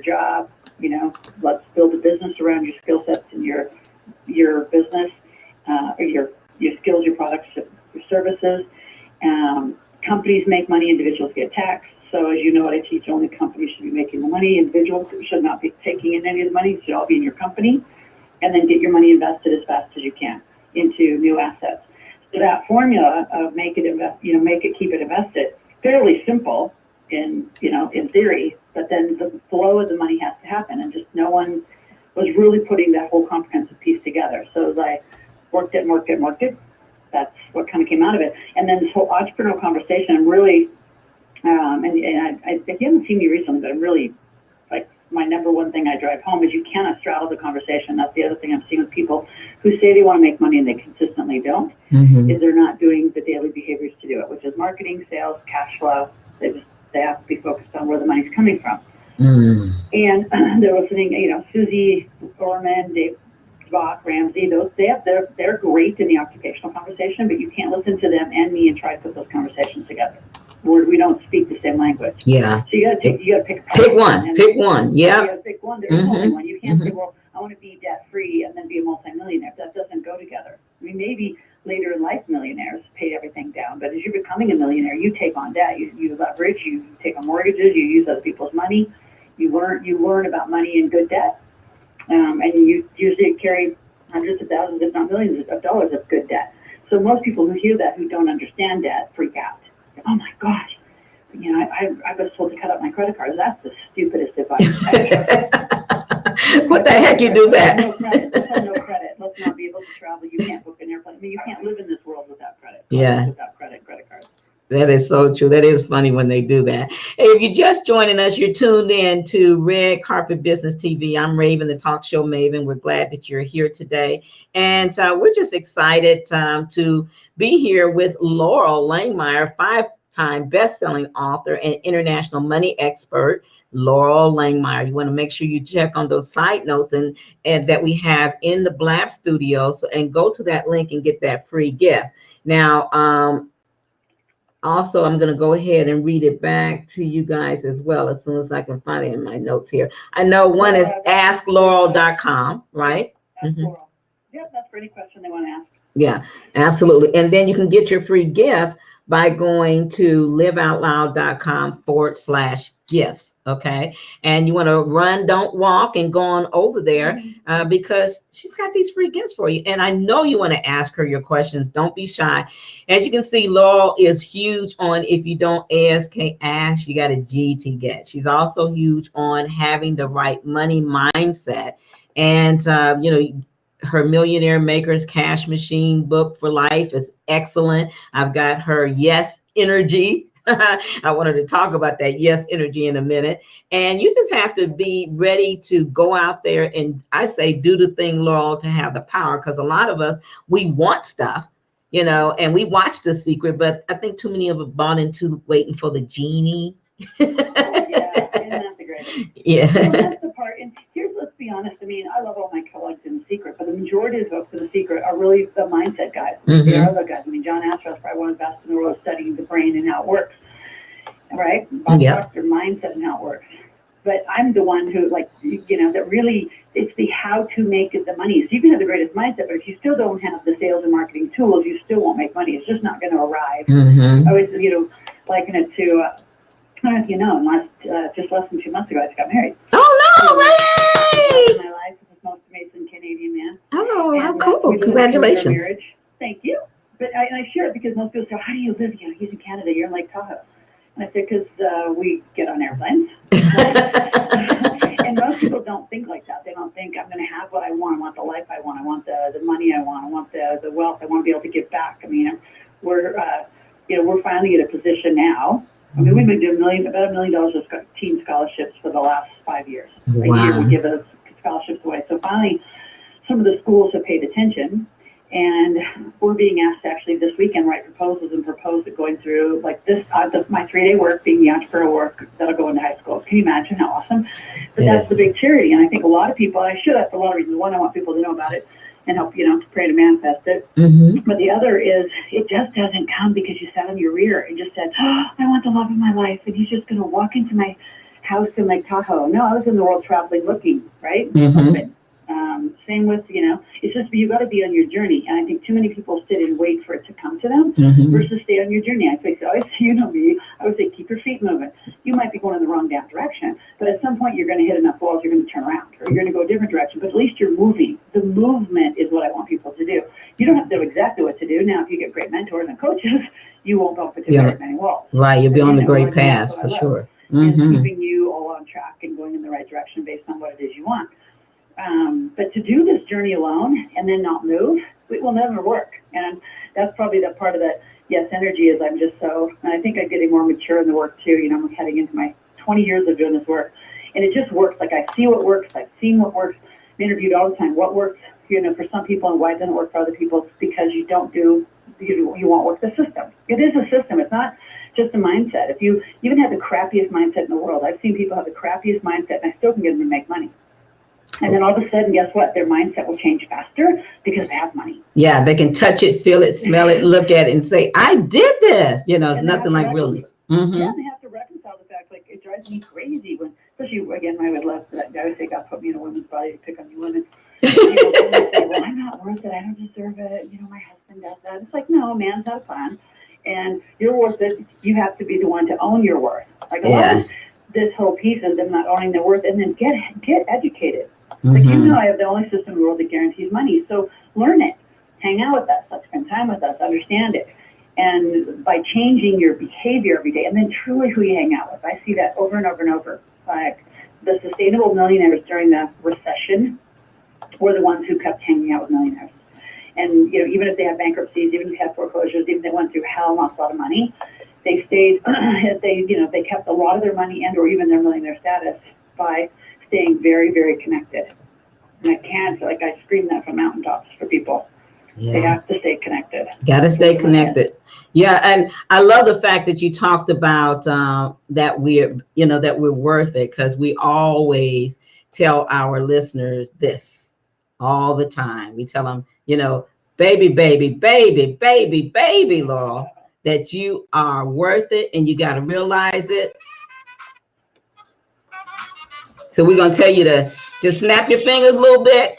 job. Let's build a business around your skill sets and your business, or your skills, your products, your services. Companies make money, individuals get taxed. So as you know what I teach, only companies should be making the money. Individuals should not be taking in any of the money. It should all be in your company. And then get your money invested as fast as you can into new assets. So that formula of make it, keep it invested, fairly simple in theory, but then the flow of the money has to happen, and just no one was really putting that whole comprehensive piece together. So as I worked it, that's what kind of came out of it. And then this whole entrepreneurial conversation, I'm really, if you haven't seen me recently, but I'm really, like, my number one thing I drive home is you cannot straddle the conversation. That's the other thing I'm seeing with people who say they want to make money and they consistently don't, is they're not doing the daily behaviors to do it, which is marketing, sales, cash flow. They have to be focused on where the money's coming from. And they're listening, Susie Orman, Dave Bach, Ramsey, they're great in the occupational conversation, but you can't listen to them and me and try to put those conversations together. We don't speak the same language. Yeah. So you got to pick one. Pick one. Yeah. You got to pick one. There's only one. You can't say, well, I want to be debt free and then be a multimillionaire. That doesn't go together. I mean, maybe later in life millionaires pay everything down, but as you're becoming a millionaire, you take on debt. You leverage. You take on mortgages. You use other people's money. You learn about money in good debt, and you usually carry hundreds of thousands, if not millions of dollars of good debt. So most people who hear that, who don't understand debt, freak out. Oh my gosh, I was told to cut out my credit cards. That's the stupidest advice. What the heck you do that? No credit. No credit. Let's not be able to travel. You can't book an airplane. I mean, you can't live in this world without credit. Yeah. Without credit cards. That is so true. That is funny when they do that. Hey, if you're just joining us, you're tuned in to Red Carpet Business TV. I'm Raven, the talk show maven. We're glad that you're here today. And we're just excited to be here with Laurel Langemeier, 5-time best-selling author and international money expert. Laurel Langemeier. You want to make sure you check on those side notes and that we have in the Blab Studios, and go to that link and get that free gift. Now, also, I'm going to go ahead and read it back to you guys as well as soon as I can find it in my notes here. I know one is asklaurel.com, right? Ask Laurel. Yep, that's for any question they want to ask. Yeah, absolutely. And then you can get your free gift by going to liveoutloud.com/gifts. Okay. And you want to run, don't walk, and go on over there because she's got these free gifts for you. And I know you want to ask her your questions. Don't be shy. As you can see, Laurel is huge on if you don't ask, you got a G to get. She's also huge on having the right money mindset. And, her Millionaire Makers Cash Machine book for life is excellent. I've got her Yes Energy. I wanted to talk about that Yes Energy in a minute. And you just have to be ready to go out there and, I say, do the thing, Laurel, to have the power. Because a lot of us, we want stuff, and we watch The Secret, but I think too many of us bought into waiting for the genie. Yeah, isn't that the greatest? Yeah. Well, that's the part. And here's, let's be honest. I mean, I love all my colleagues in The Secret, but the majority of the folks in The Secret are really the mindset guys. They are the guys. I mean, John Astor is probably one of the best in the world studying the brain and how it works, right? Bob Proctor, mindset and how it works. But I'm the one who, that really, it's the how to make the money. So you can have the greatest mindset, but if you still don't have the sales and marketing tools, you still won't make money. It's just not going to arrive. I always, liken it to, I don't know if you know, just less than 2 months ago, I just got married. Oh, no, right! My life is the most amazing Canadian man. Oh, how cool. Congratulations. Marriage. Thank you. But I share it because most people say, how do you live? He's in Canada, you're in Lake Tahoe. And I said, because we get on airplanes. And most people don't think like that. They don't think I'm going to have what I want. I want the life I want. I want the money I want. I want the wealth. I want to be able to give back. I mean, we're finally at a position now. I mean, we've been doing about $1 million of teen scholarships for the last 5 years. Wow. A year we give those scholarships away. So finally, some of the schools have paid attention, and we're being asked to actually this weekend write proposals and propose it going through like this. My 3-day work being the entrepreneurial work that'll go into high schools. Can you imagine how awesome? But that's the big charity, and I think a lot of people. I should have for a lot of reasons. One, I want people to know about it and help, to pray to manifest it. But the other is, it just doesn't come because you sat on your rear and just said, I want the love of my life, and he's just going to walk into my house in Lake Tahoe. No, I was in the world traveling, looking, right? Mm-hmm. Same with, it's just, you got to be on your journey. And I think too many people sit and wait for it to come to them versus stay on your journey. I think, I would say, keep your feet moving. You might be going in the wrong damn direction, but at some point you're going to hit enough walls, you're going to turn around, or you're going to go a different direction, but at least you're moving. The movement is what I want people to do. You don't have to know exactly what to do. Now, if you get great mentors and coaches, you won't bump into very many walls. Right, you'll be on the great path, for sure. And keeping you all on track and going in the right direction based on what it is you want. But to do this journey alone and then not move, it will never work. And that's probably the part of that, energy is I'm just so, and I think I'm getting more mature in the work too. I'm heading into my 20 years of doing this work. And it just works. Like I see what works. I've seen what works. I'm interviewed all the time. What works, for some people and why it doesn't work for other people. It's because you won't work the system. It is a system. It's not just a mindset. If you even have the crappiest mindset in the world, I've seen people have the crappiest mindset and I still can get them to make money. And then all of a sudden, guess what? Their mindset will change faster because they have money. Yeah, they can touch it, feel it, smell it, look at it, and say, I did this. It's nothing like realness. Yeah, they have to reconcile the fact, like, it drives me crazy when, especially, again, I would love that. I would say God put me in a woman's body to pick on you women. Women say, well, I'm not worth it. I don't deserve it. My husband does that. It's like, no, man's not fun. And you're worth it. You have to be the one to own your worth. Like, a lot of this whole piece is them not owning their worth, and then get educated. Like, I have the only system in the world that guarantees money. So learn it. Hang out with us. Like, spend time with us. Understand it. And by changing your behavior every day, and then truly who you hang out with. I see that over and over and over. Like, the sustainable millionaires during the recession were the ones who kept hanging out with millionaires. And, even if they had bankruptcies, even if they had foreclosures, even if they went through hell and lost a lot of money, they stayed, they kept a lot of their money and or even their millionaire status by staying very, very connected. And I scream that from mountaintops for people. Yeah. They have to stay connected. Got to stay connected. Yeah, and I love the fact that you talked about that we're worth it, because we always tell our listeners this all the time. We tell them, baby, baby, baby, baby, baby, Laurel, that you are worth it, and you got to realize it. So we're going to tell you to just snap your fingers a little bit.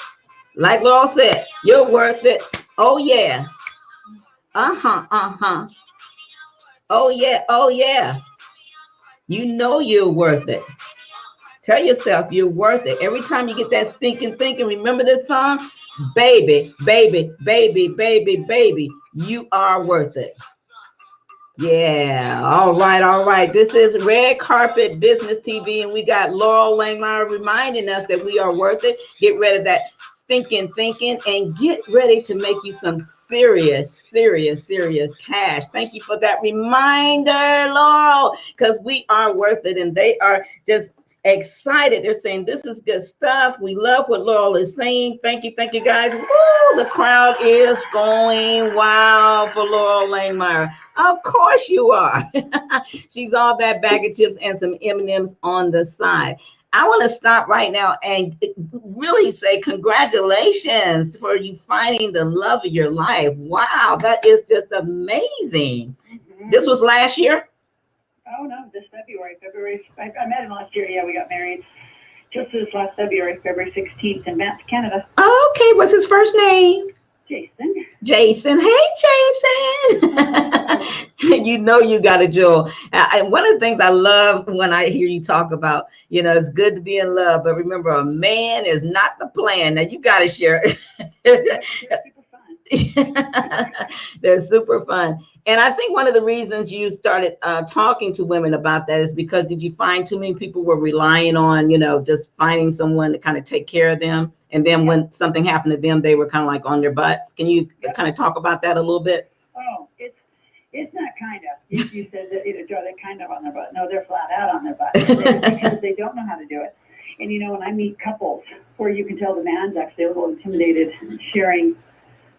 Like Laurel said, you're worth it. Oh, yeah. Oh, yeah. Oh, yeah. You're worth it. Tell yourself you're worth it. Every time you get that stinking thinking, remember this song? Baby, baby, baby, baby, baby, you are worth it. Yeah, all right. This is Red Carpet Business TV, and we got Laurel Langemeier reminding us that we are worth it. Get rid of that stinking thinking and get ready to make you some serious cash. Thank you for that reminder, Laurel, because we are worth it, and they are just excited. They're saying this is good stuff. We love what Laurel is saying. Thank you guys. Woo, the crowd is going wild for Laurel Langemeier. Of course you are. She's all that bag of chips and some M&Ms on the side. I want to stop right now and really say congratulations for you finding the love of your life. Wow, that is just amazing. This was last year? Oh, no, this February. I met him last year. Yeah, we got married just this last February 16th in Banff, Canada. Oh, okay. What's his first name? Jason. Hey, Jason. You got a jewel. And one of the things I love when I hear you talk about, it's good to be in love, but remember, a man is not the plan. Now, you got to share. They're super fun. They're super fun. And I think one of the reasons you started talking to women about that is because did you find too many people were relying on, just finding someone to kind of take care of them? And then when something happened to them, they were kind of like on their butts. Can you kind of talk about that a little bit? Oh, it's not kind of. You said that they're kind of on their butt. No, they're flat out on their butt because they don't know how to do it. And when I meet couples where you can tell the man's actually a little intimidated sharing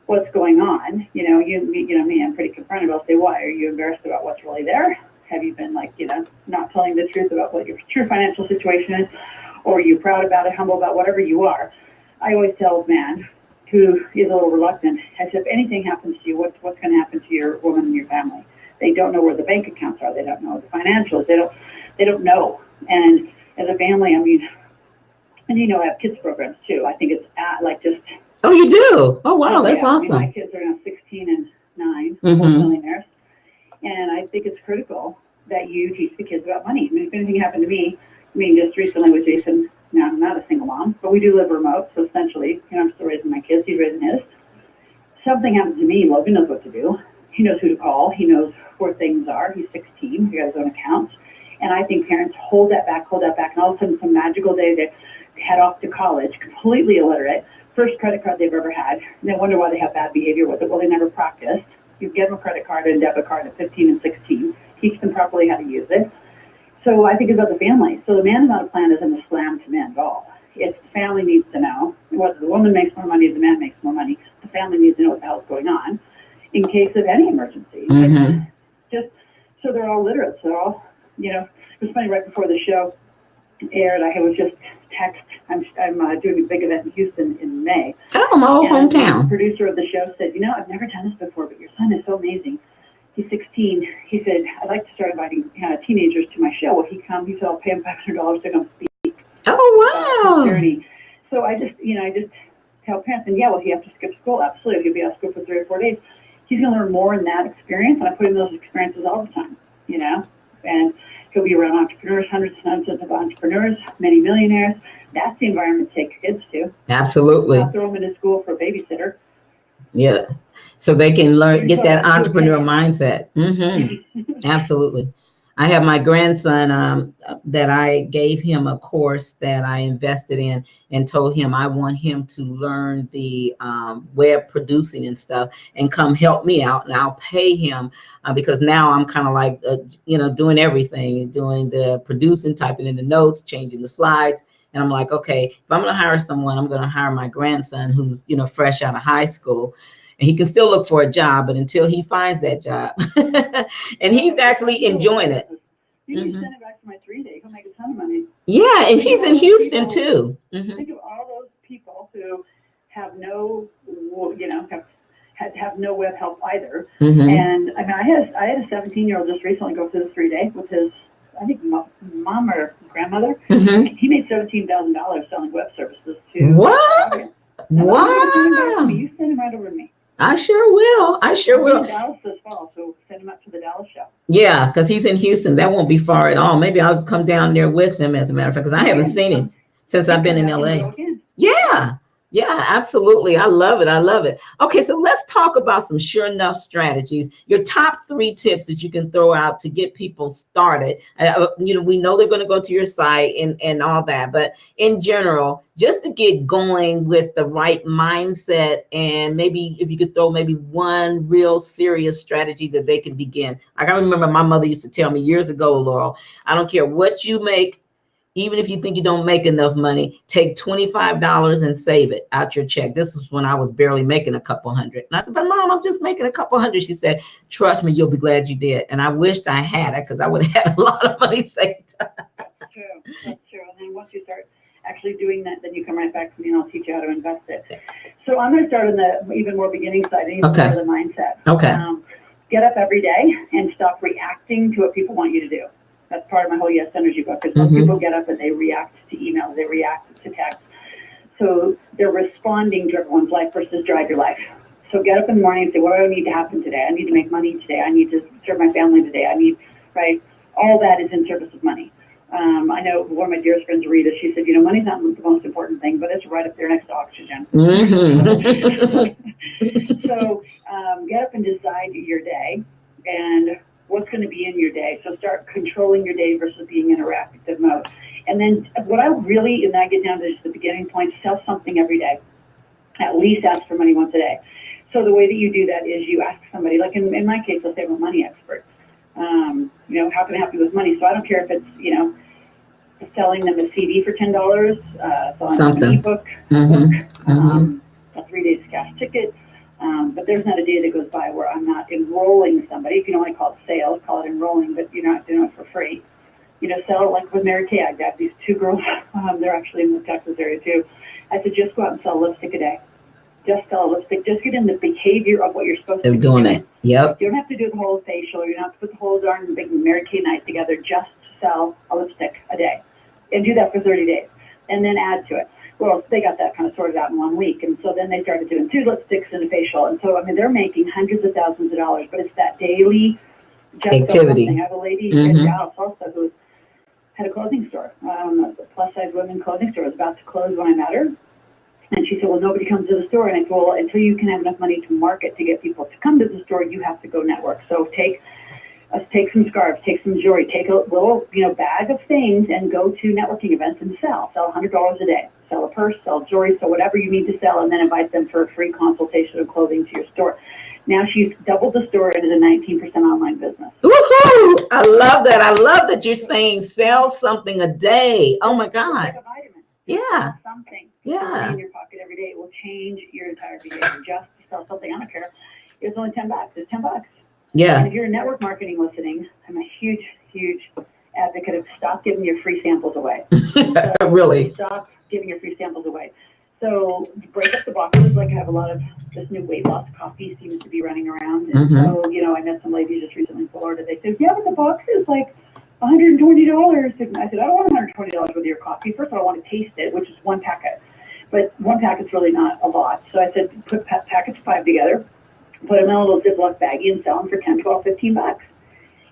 what's going on, you me, I'm pretty confronted. I'll say, why? Are you embarrassed about what's really there? Have you been not telling the truth about what your true financial situation is? Or are you proud about it, humble about whatever you are? I always tell a man who is a little reluctant, I said, if anything happens to you, what's going to happen to your woman and your family? They don't know where the bank accounts are. They don't know the financials. They don't know. And as a family, I mean, and you know, I have kids programs too. I think it's like just. Oh, you do? Oh, wow, Oh, that's yeah. awesome. I mean, my kids are now 16 and 9, Mhm. both millionaires. And I think it's critical that you teach the kids about money. I mean, if anything happened to me, I mean, just recently with Jason, now I'm not a single mom, but we do live remote, so essentially, you know, I'm still raising my kids, he's raising his. Something happens to me, Logan knows what to do. He knows who to call. He knows where things are. He's 16. He got his own accounts. And I think parents hold that back, and all of a sudden some magical day they head off to college, completely illiterate, first credit card they've ever had, and they wonder why they have bad behavior with it. Well, they never practiced. You give them a credit card and a debit card at 15 and 16, teach them properly how to use it. So I think it's about the family. So the man without a plan isn't a slam to men at all. It's the family needs to know whether the woman makes more money or the man makes more money. The family needs to know what the hell's going on in case of any emergency. Mm-hmm. Just so they're all literate. So they're all, you know, it was funny, right before the show aired, I was just text. I'm doing a big event in Houston in May. Oh, my old hometown. The producer of the show said, you know, I've never done this before, but your son is so amazing. He's 16. He said, I'd like to start inviting teenagers to my show. Will he come? He said, I'll pay him $500 to come speak. Oh, wow. So I just tell parents, and yeah, will he have to skip school? Absolutely. He'll be out of school for 3 or 4 days. He's going to learn more in that experience, and I put in those experiences all the time, you know, and he'll be around entrepreneurs, hundreds and hundreds of entrepreneurs, many millionaires. That's the environment to take kids to. Absolutely. Not throw them into school for a babysitter. Yeah. So they can learn, get that entrepreneur mindset. Mm-hmm. Absolutely. I have my grandson that I gave him a course that I invested in and told him I want him to learn the web producing and stuff and come help me out, and I'll pay him because now I'm kind of like, doing everything, doing the producing, typing in the notes, changing the slides. And I'm like, okay, if I'm going to hire someone, I'm going to hire my grandson who's, fresh out of high school. And he can still look for a job, but until he finds that job, and he's actually enjoying it. You can send it back to my 3-day. He'll make a ton of money. Yeah, and he's in Houston too. Mm-hmm. Think of all those people who have no, have no web help either. Mm-hmm. And I mean, I had a 17-year-old just recently go through the 3-day with his, I think, mom or grandmother. Mm-hmm. He made $17,000 selling web services to. What? Wow! You send him right over to me. I sure will. In Dallas this fall, so send him up to the Dallas show. Yeah, because he's in Houston. That won't be far at all. Maybe I'll come down there with him, as a matter of fact, because I haven't seen him since I've been in LA. Yeah, absolutely. I love it. Okay, so let's talk about some sure enough strategies. Your top 3 tips that you can throw out to get people started. We know they're going to go to your site and all that, but in general, just to get going with the right mindset, and maybe if you could throw maybe one real serious strategy that they can begin. Like I remember my mother used to tell me years ago, Laurel, I don't care what you make. Even if you think you don't make enough money, take $25 and save it out your check. This was when I was barely making a couple hundred. And I said, but Mom, I'm just making a couple hundred. She said, trust me, you'll be glad you did. And I wished I had it because I would have had a lot of money saved. That's true. And then once you start actually doing that, then you come right back to me and I'll teach you how to invest it. So I'm going to start on the even more beginning side, even more of the mindset. Okay. Get up every day and stop reacting to what people want you to do. That's part of my whole Yes Energy book, because most people get up and they react to emails, they react to text. So they're responding to everyone's life versus drive your life. So get up in the morning and say, what do I need to happen today? I need to make money today. I need to serve my family today. All that is in service of money. I know one of my dearest friends, Rita, she said, money's not the most important thing, but it's right up there next to oxygen. So get up and decide your day and what's going to be in your day. So start controlling your day versus being in a reactive mode. And then what and I get down to just the beginning point, sell something every day. At least ask for money once a day. So the way that you do that is you ask somebody, like in my case, let's say I'm a money expert. How can I help you with money? So I don't care if it's selling them a CD for $10, selling them an ebook, a 3-day cash ticket. But there's not a day that goes by where I'm not enrolling somebody. If you don't want to call it sales, call it enrolling, but you're not doing it for free. Sell it like with Mary Kay. I got these 2 girls, they're actually in the Texas area too. I said, just go out and sell lipstick a day. Just sell a lipstick. Just get in the behavior of what you're supposed to be doing. It. Yep. You don't have to do the whole facial. You don't have to put the whole darn big Mary Kay night together. Just sell a lipstick a day. and do that for 30 days, and then add to it. Well, they got that kind of sorted out in 1 week, and so then they started doing 2 lipsticks and a facial, and so I mean they're making hundreds of thousands of dollars, but it's that daily activity. I have a lady in Dallas also who had a clothing store, a plus size women clothing store. It was about to close when I met her, and she said, well, nobody comes to the store, and I said, well, until you can have enough money to market to get people to come to the store, you have to go network. So take some scarves, take some jewelry, take a little, bag of things and go to networking events and sell $100 a day. Sell a purse, sell jewelry, sell whatever you need to sell, and then invite them for a free consultation of clothing to your store. Now she's doubled the store into the 19% online business. Woohoo! I love that. I love that you're saying sell something a day. Oh my God. Like a vitamin. Yeah. Something. Yeah. In your pocket every day. It will change your entire behavior. Just to sell something, I don't care. It's only $10. It's $10. Yeah. And if you're in network marketing listening, I'm a huge, huge advocate of stop giving your free samples away. So really? Stop giving your free samples away. So break up the boxes. Like I have a lot of this new weight loss coffee seems to be running around. And so, I met some ladies just recently in Florida. They said, yeah, but the box is like $120. And I said, I don't want $120 with your coffee. First of all, I want to taste it, which is 1 packet. But 1 packet's really not a lot. So I said, put packets of 5 together, put them in a little Ziploc baggie and sell them for 10, 12, 15 bucks.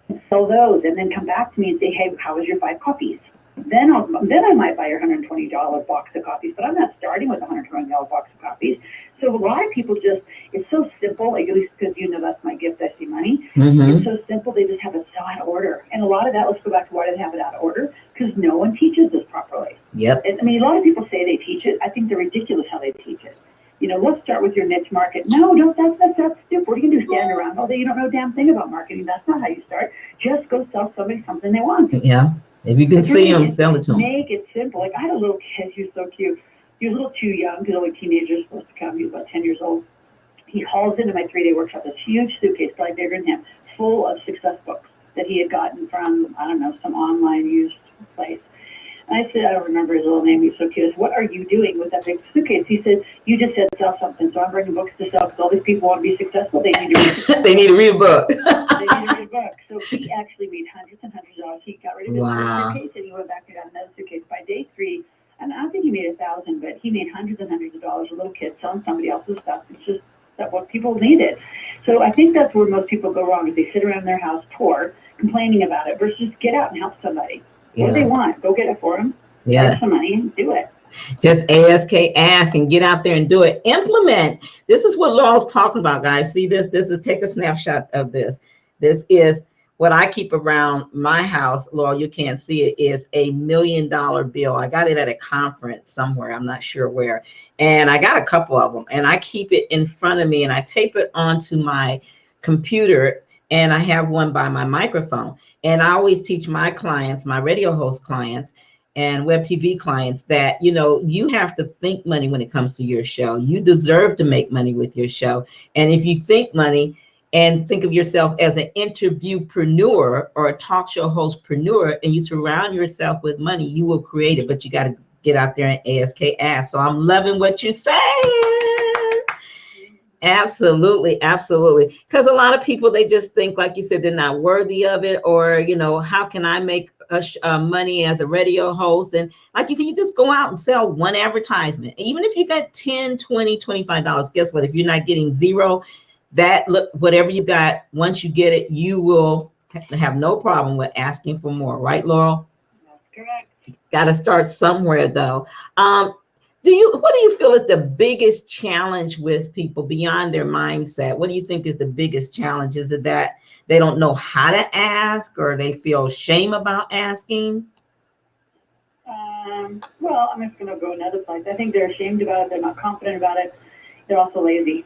And sell those and then come back to me and say, hey, how was your 5 coffees? Then I might buy your $120 box of coffees, but I'm not starting with a $120 box of coffees. So a lot of people it's so simple, like, at least because that's my gift, I see money. It's so simple, they just have it so out of order. And a lot of that, let's go back to why they have it out of order, because no one teaches this properly. Yep. I mean, a lot of people say they teach it. I think they're ridiculous how they teach it. Let's start with your niche market. No, that's stupid. What are you going to do, stand around all day? You don't know a damn thing about marketing. That's not how you start. Just go sell somebody something they want. Yeah. If you can see them, sell it to them. Make it simple. Like I had a little kid, he was so cute. He was a little too young because only teenagers are supposed to come. He was about 10 years old. He hauls into my 3-day workshop this huge suitcase, probably bigger than him, full of success books that he had gotten from, I don't know, some online used place. And I said, I don't remember his little name. He was so cute. I said, what are you doing with that big suitcase? He said, you just said sell something. So I'm bringing books to sell because all these people want to be successful. They need to read They need to read a book. They need to read a book. So he actually made hundreds and hundreds of dollars. He got rid of his suitcase and he went back and got another suitcase. By day 3, and I don't think he made 1,000, but he made hundreds and hundreds of dollars. A little kid selling somebody else's stuff. It's just that what people needed. So I think that's where most people go wrong, is they sit around their house poor, complaining about it, versus get out and help somebody. What do they want? Go get it for them. Get some money and do it. Just ask and get out there and do it. Implement. This is what Laurel's talking about, guys. See this? This is, take a snapshot of this. This is what I keep around my house. Laurel, you can't see it, is a $1 million bill. I got it at a conference somewhere. I'm not sure where. And I got a couple of them. And I keep it in front of me and I tape it onto my computer. And I have one by my microphone. And I always teach my clients, my radio host clients, and web TV clients that, you have to think money when it comes to your show. You deserve to make money with your show. And if you think money and think of yourself as an interviewpreneur or a talk show hostpreneur, and you surround yourself with money, you will create it. But you got to get out there and ask. So I'm loving what you're saying. Absolutely, absolutely. Because a lot of people, they just think, like you said, they're not worthy of it, or, how can I make money as a radio host? And like you said, you just go out and sell one advertisement. Even if you got $10, $20, $25, guess what? If you're not getting zero, whatever you got, once you get it, you will have no problem with asking for more. Right, Laurel? That's correct. Got to start somewhere, though. What do you feel is the biggest challenge with people beyond their mindset? What do you think is the biggest challenge? Is it that they don't know how to ask, or they feel shame about asking? Well, I'm just going to go another place. I think they're ashamed about it. They're not confident about it. They're also lazy.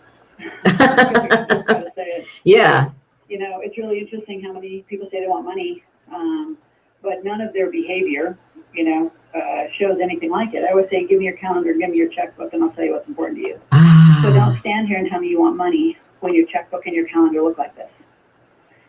Yeah. It's really interesting how many people say they want money, but none of their behavior, shows anything like it. I always say, give me your calendar, give me your checkbook, and I'll tell you what's important to you. So don't stand here and tell me you want money when your checkbook and your calendar look like this.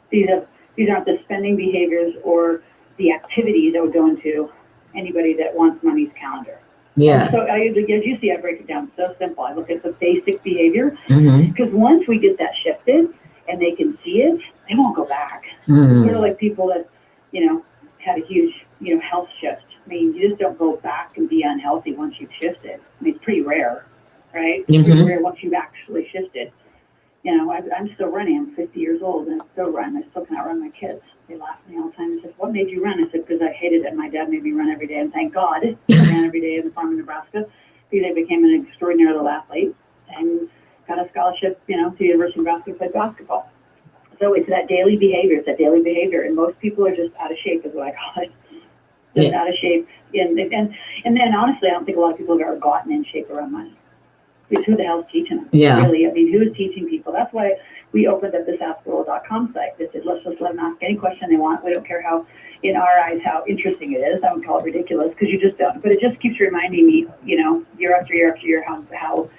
These aren't the spending behaviors or the activities that would go into anybody that wants money's calendar. Yeah. So as you see, I break it down so simple. I look at the basic behavior, because once we get that shifted and they can see it, they won't go back. Sort of like people that, had a huge, health shift. I mean, you just healthy once you've shifted. I mean, it's pretty rare, right? It's pretty rare once you've actually shifted. You know, I'm still running. I'm 50 years old and I still run. I still cannot run my kids. They laugh at me all the time and say, what made you run? I said, because I hated it. My dad made me run every day, and thank God I ran every day in the farm in Nebraska, because I became an extraordinary little athlete and got a scholarship, you know, to the University of Nebraska to play basketball. So it's that daily behavior. It's that daily behavior, and most people are just out of shape, is what I call it. Just out of shape. And then honestly, I don't think a lot of people have ever gotten in shape around money. Because who the hell's teaching them? Yeah. Really, I mean, who's teaching people? That's why we opened up this AskWorld.com site. That said, let's just let them ask any question they want. We don't care how, in our eyes, how interesting it is. I would call it ridiculous, because you just don't. But it just keeps reminding me, you know, year after year after year, how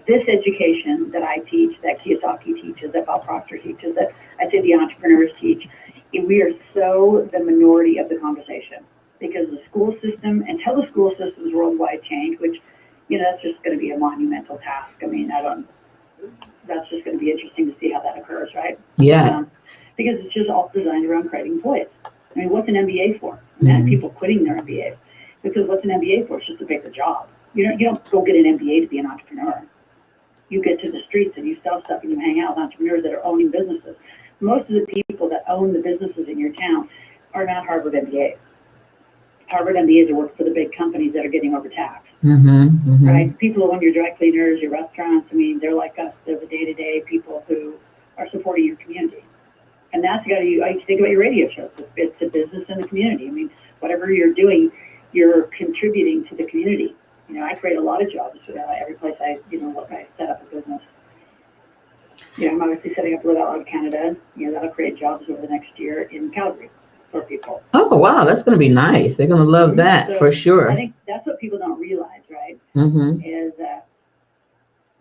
this education that I teach, that Kiyosaki teaches, that Bob Proctor teaches, that I say the entrepreneurs teach, we are so the minority of the conversation. Because the school system, until the school systems worldwide change, which, you know, that's just going to be a monumental task. I mean, that's just going to be interesting to see how that occurs, right? Yeah. Because it's just all designed around creating employees. I mean, what's an MBA for? And people quitting their MBAs. Because what's an MBA for? It's just a bigger job. You don't go get an MBA to be an entrepreneur. You get to the streets and you sell stuff and you hang out with entrepreneurs that are owning businesses. Most of the people that own the businesses in your town are not Harvard MBAs. Harvard MBAs are working for the big companies that are getting overtaxed, right? People who own your dry cleaners, your restaurants, I mean, they're like us. They're the day-to-day people who are supporting your community. And that's got to, think about your radio shows. It's a business in the community. I mean, whatever you're doing, you're contributing to the community. You know, I create a lot of jobs every place I set up a business. You know, I'm obviously setting up Live Out Loud Canada. You know, that'll create jobs over the next year in Calgary for people. Oh, wow, that's going to be nice. They're going to love that, so for sure. I think that's what people don't realize, right? Is that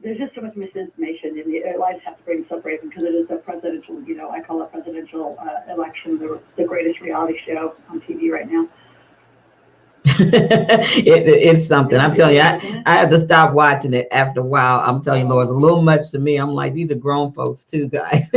there's just so much misinformation, and our lives have to bring us up, right? Because it is a presidential, you know, I call it presidential election, the greatest reality show on TV right now. It's something. I'm telling you, I have to stop watching it after a while. I'm telling you, Lord, it's a little much to me. I'm like, these are grown folks too, guys.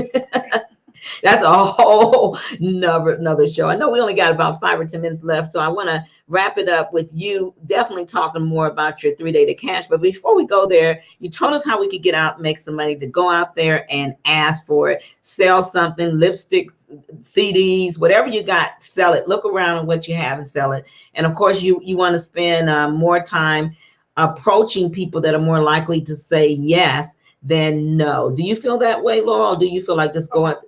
That's a whole another show. I know we only got about 5 or 10 minutes left, so I want to wrap it up with you definitely talking more about your 3-day to cash. But before we go there, you told us how we could get out and make some money, to go out there and ask for it, sell something, lipsticks, CDs, whatever you got, sell it. Look around at what you have and sell it. And of course, you want to spend more time approaching people that are more likely to say yes than no. Do you feel that way, Laurel? Or do you feel like just go out?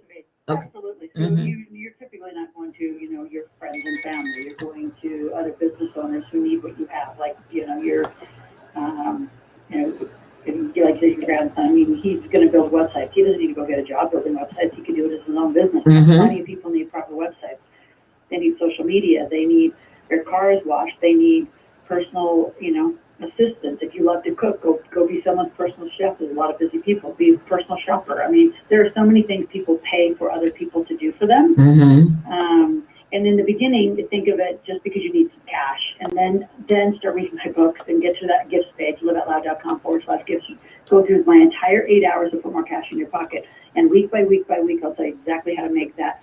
Okay. Absolutely. So you're typically not going to, you know, your friends and family. You're going to other business owners who need what you have. Like, you know, your, like your grandson. I mean, he's going to build websites. He doesn't need to go get a job building websites. He can do it as his own business. Plenty of people need proper websites. They need social media. They need their cars washed. They need personal, you know, assistants. If you love to cook, go be someone's personal chef. There's a lot of busy people. Be a personal shopper. I mean, there are so many things people pay for other people to do for them. And in the beginning, think of it just because you need some cash, and then start reading my books and get to that gifts page, liveoutloud.com/gifts. Go through my entire 8 hours to put more cash in your pocket, and week by week by week, I'll tell you exactly how to make that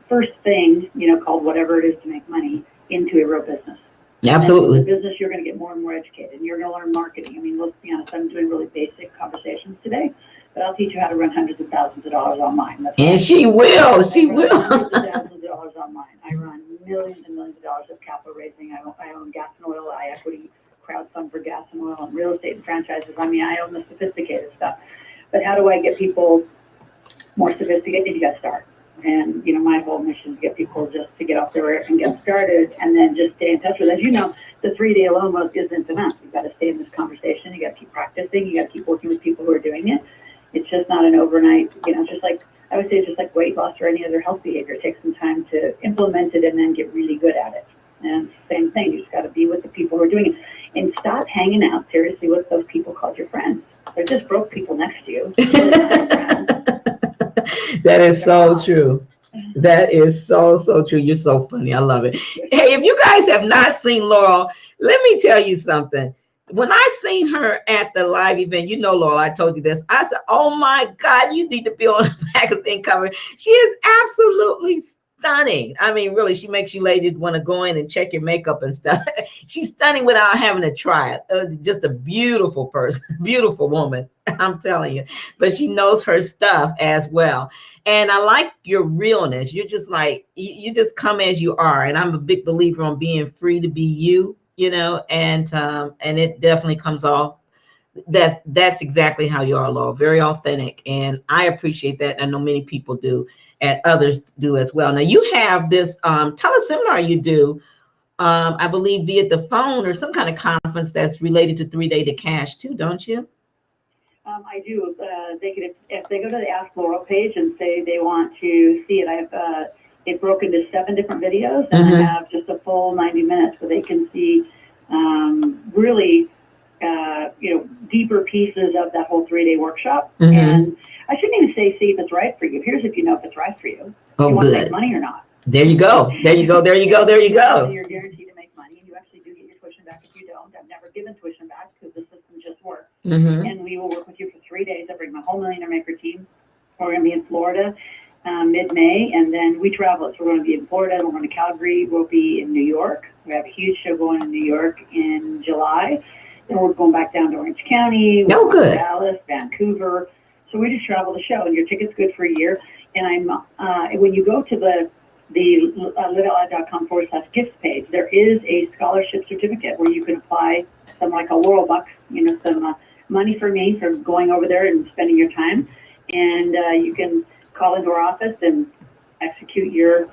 first thing, you know, called whatever it is to make money, into a real business. Absolutely. In the business, you're going to get more and more educated, and you're going to learn marketing. I mean, let's be honest, I'm doing really basic conversations today, but I'll teach you how to run hundreds of thousands of dollars online. And she will. Hundreds of thousands of dollars online. I run millions and millions of dollars of capital raising. I own gas and oil. I equity crowdfund for gas and oil and real estate and franchises. I mean, I own the sophisticated stuff. But how do I get people more sophisticated? You got to start. And, you know, my whole mission is to get people just to get off their and get started, and then just stay in touch with it. As you know, the 3-day alone most isn't enough. You've got to stay in this conversation. You got to keep practicing. You got to keep working with people who are doing it. It's just not an overnight, you know, just like, I would say it's just like weight loss or any other health behavior. It takes some time to implement it and then get really good at it. And same thing, you just got to be with the people who are doing it. And stop hanging out seriously with those people called your friends. They're just broke people next to you. That is so true. That is so true. You're so funny. I love it. Hey, if you guys have not seen Laurel, let me tell you something. When I seen her at the live event, you know, Laurel, I told you this. I said, oh my God, you need to be on the magazine cover. She is absolutely stunning. I mean, really, she makes you ladies want to go in and check your makeup and stuff. She's stunning without having to try it. Just a beautiful person, beautiful woman, I'm telling you. But she knows her stuff as well. And I like your realness. You're just like, you just come as you are. And I'm a big believer on being free to be you, you know, and it definitely comes off that's exactly how you are, Laura. Very authentic. And I appreciate that. I know many people do, and others do as well. Now you have this teleseminar you do, I believe via the phone or some kind of conference that's related to 3-Day to Cash too, don't you? I do. They could, if they go to the Ask Laurel page and say they want to see it, I have it broken into 7 different videos, and I have just a full 90 minutes where they can see really, deeper pieces of that whole 3-day workshop. And I shouldn't even say see if it's right for you. Here's if you know if it's right for you. Oh, you want good. to make money or not. There you go. There you go. There you go. There you go. You're guaranteed to make money, and you actually do get your tuition back if you don't. I've never given tuition back because the system just works. And we will work with you for 3 days. I bring my whole Millionaire Maker team. We're going to be in Florida mid-May, and then we travel. So we're going to be in Florida, we're going to Calgary, we'll be in New York. We have a huge show going in New York in July. Then we're going back down to Orange County, we're going to Dallas, Vancouver. So we just travel the show, and your ticket's good for a year. And when you go to the liveoutloud.com/gifts page, there is a scholarship certificate where you can apply some like a Laurel bucks, some money for me for going over there and spending your time. And you can call into our office and execute your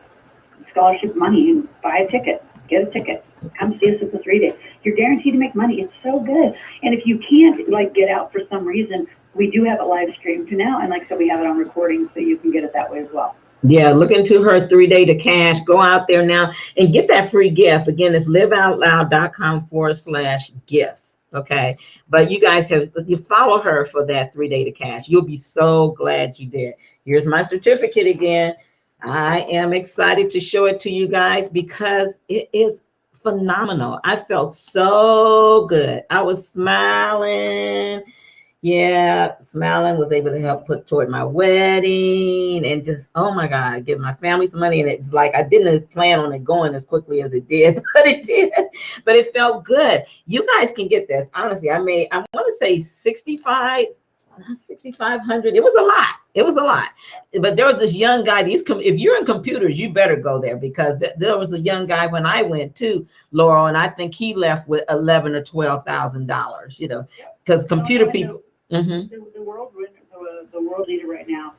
scholarship money and buy a ticket, get a ticket, come see us at the 3 days. You're guaranteed to make money. It's so good. And if you can't get out for some reason, we do have it live streamed now. And like I said, we have it on recording so you can get it that way as well. Yeah, look into her 3-Day to Cash. Go out there now and get that free gift. Again, it's liveoutloud.com/gifts. Okay. But you guys you follow her for that 3-Day to Cash. You'll be so glad you did. Here's my certificate again. I am excited to show it to you guys because it is phenomenal. I felt so good. I was smiling. Yeah, smiling, was able to help put toward my wedding and just, oh my God, give my family some money. And it's like, I didn't plan on it going as quickly as it did, but it did, but it felt good. You guys can get this. Honestly, I want to say 6,500. It was a lot. It was a lot. But there was this young guy. If you're in computers, you better go there because there was a young guy when I went to Laurel, and I think he left with $11,000 or $12,000, because computer people. The world leader right now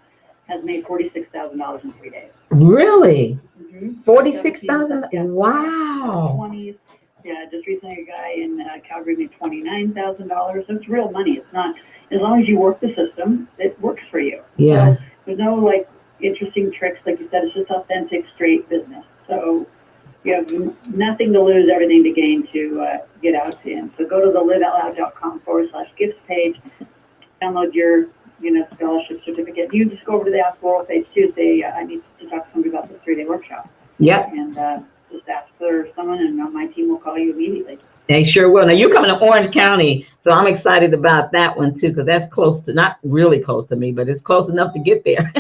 has made $46,000 in 3 days. Really? 46,000? Yeah. Wow. 20s. Yeah, just recently a guy in Calgary made $29,000. So it's real money. It's not, as long as you work the system, it works for you. Yeah. So there's no interesting tricks, like you said. It's just authentic, straight business. So you have nothing to lose, everything to gain to get out in. So go to the liveoutloud.com/gifts page, download your scholarship certificate. You just go over to the Ask Laurel page too. Say I need to talk to somebody about this 3-day workshop. Yep. And just ask for someone, and my team will call you immediately. They sure will. Now you're coming to Orange County, so I'm excited about that one too, because that's close to, not really close to me, but it's close enough to get there.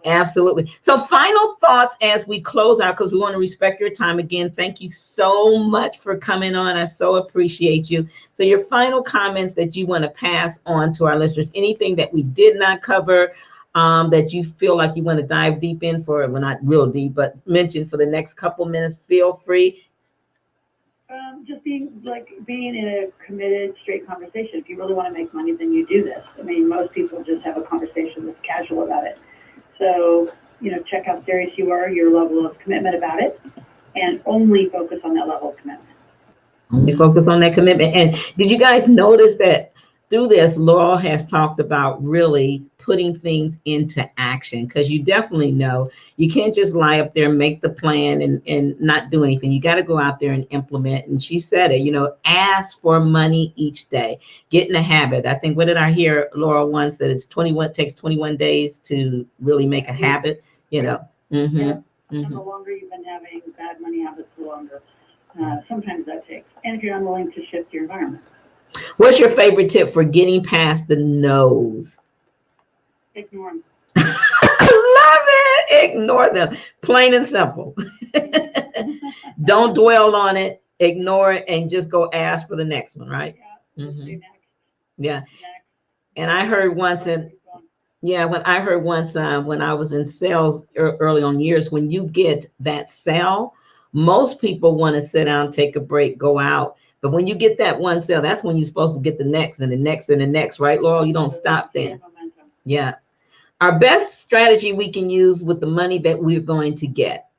Absolutely. So final thoughts as we close out, because we want to respect your time. Again, thank you so much for coming on. I so appreciate you. So your final comments that you want to pass on to our listeners, anything that we did not cover, that you feel like you want to dive deep in for, well, not real deep, but mention for the next couple minutes, feel free. Just being in a committed, straight conversation. If you really want to make money, then you do this. I mean, most people just have a conversation that's casual about it. So, check how serious you are, your level of commitment about it, and only focus on that level of commitment. Only focus on that commitment. And did you guys notice that through this, Laurel has talked about really putting things into action? Because you definitely know you can't just lie up there, make the plan and not do anything. You got to go out there and implement. And she said it, ask for money each day. Get in the habit. I think, what did I hear Laurel once, that it's 21, takes 21 days to really make a habit, And the longer you've been having bad money habits, the longer. Sometimes that takes. And if you're unwilling to shift your environment. What's your favorite tip for getting past the no's? Ignore them. I love it. Ignore them, plain and simple. Don't dwell on it, ignore it, and just go ask for the next one, right? Yeah. Mhm. Yeah. Next. And I heard once when I was in sales early on years, when you get that sale, most people want to sit down, take a break, go out. But when you get that one sale, that's when you're supposed to get the next and the next and the next, right, Laurel? You don't stop then. Yeah. Our best strategy we can use with the money that we're going to get.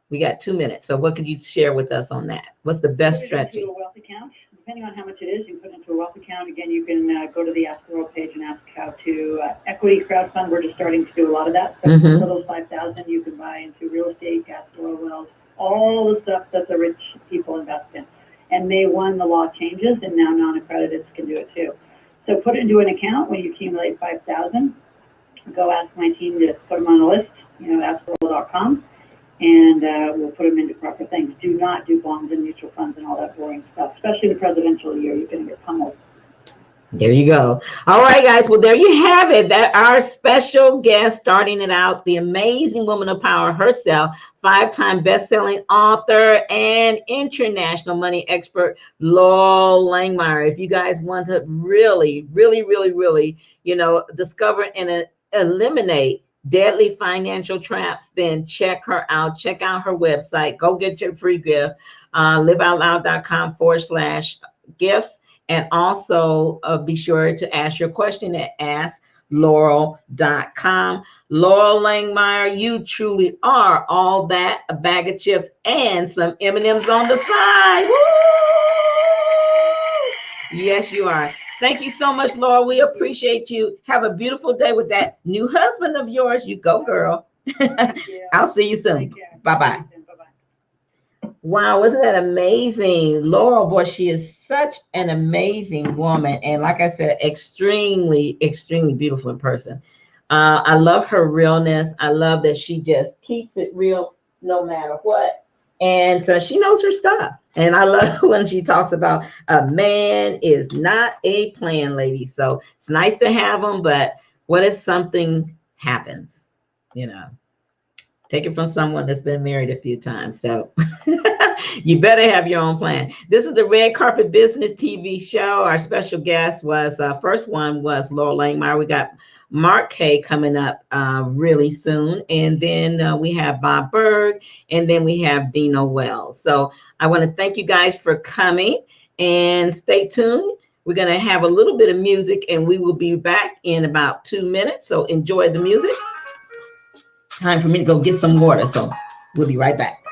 We got 2 minutes. So what could you share with us on that? What's the best strategy? Put it into a wealth account. Depending on how much it is, you can put it into a wealth account. Again, you can go to the Ask the World page and ask how to equity crowdfund. We're just starting to do a lot of that. So for those 5,000, you can buy into real estate, gas, oil wells, all the stuff that the rich people invest in. And May 1, the law changes, and now non-accrediteds can do it too. So put it into an account. When you accumulate 5,000, go ask my team to put them on a list, askworld.com, and we'll put them into proper things. Do not do bonds and mutual funds and all that boring stuff, especially in the presidential year. You're going to get pummeled. There you go. All right, guys. Well, there you have it. That our special guest, starting it out, the amazing woman of power herself, 5-time best-selling author and international money expert, Laurel Langemeier. If you guys want to really, discover and eliminate deadly financial traps, then check her out. Check out her website. Go get your free gift. liveoutloud.com/gifts. And also be sure to ask your question at asklaurel.com. Laurel Langemeier, you truly are all that, a bag of chips and some M&Ms on the side. Woo! Yes, you are. Thank you so much, Laurel. We appreciate you. Have a beautiful day with that new husband of yours. You go, girl. I'll see you soon. Bye-bye. Wow, wasn't that amazing? Laurel, boy, she is such an amazing woman. And like I said, extremely beautiful in person. I love her realness. I love that she just keeps it real no matter what. And she knows her stuff. And I love when she talks about a man is not a plan, ladies. So it's nice to have them, but what if something happens? Take it from someone that's been married a few times. So you better have your own plan. This is the Red Carpet Business TV show. Our special guest was, first one was Laurel Langemeier. We got Mark K coming up really soon. And then we have Bob Berg. And then we have DinoWells. So I want to thank you guys for coming. And stay tuned. We're going to have a little bit of music. And we will be back in about 2 minutes. So enjoy the music. Time for me to go get some water, so we'll be right back.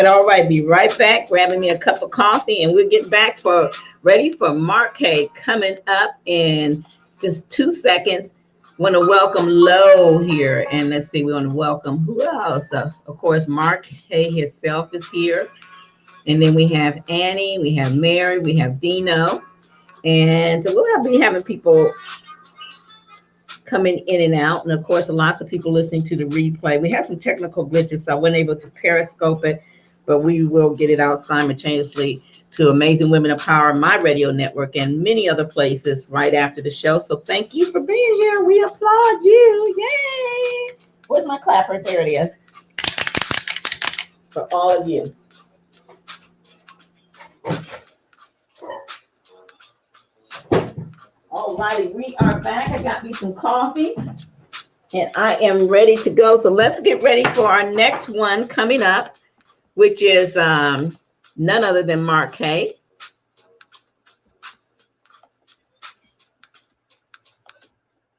All right. Be right back, grabbing me a cup of coffee, and we'll get back ready for Mark K coming up in just 2 seconds. Want to welcome Lo here, and let's see, we want to welcome who else? Of course, Mark K himself is here, and then we have Annie, we have Mary, we have Dino, And so we'll be having people coming in and out. And of course, lots of people listening to the replay. We had some technical glitches, so I wasn't able to periscope it, but we will get it out simultaneously to Amazing Women of Power, my radio network, and many other places right after the show. So thank you for being here. We applaud you. Yay! Where's my clapper? There it is. For all of you. All righty, we are back. I got me some coffee and I am ready to go. So let's get ready for our next one coming up, which is none other than Mark K.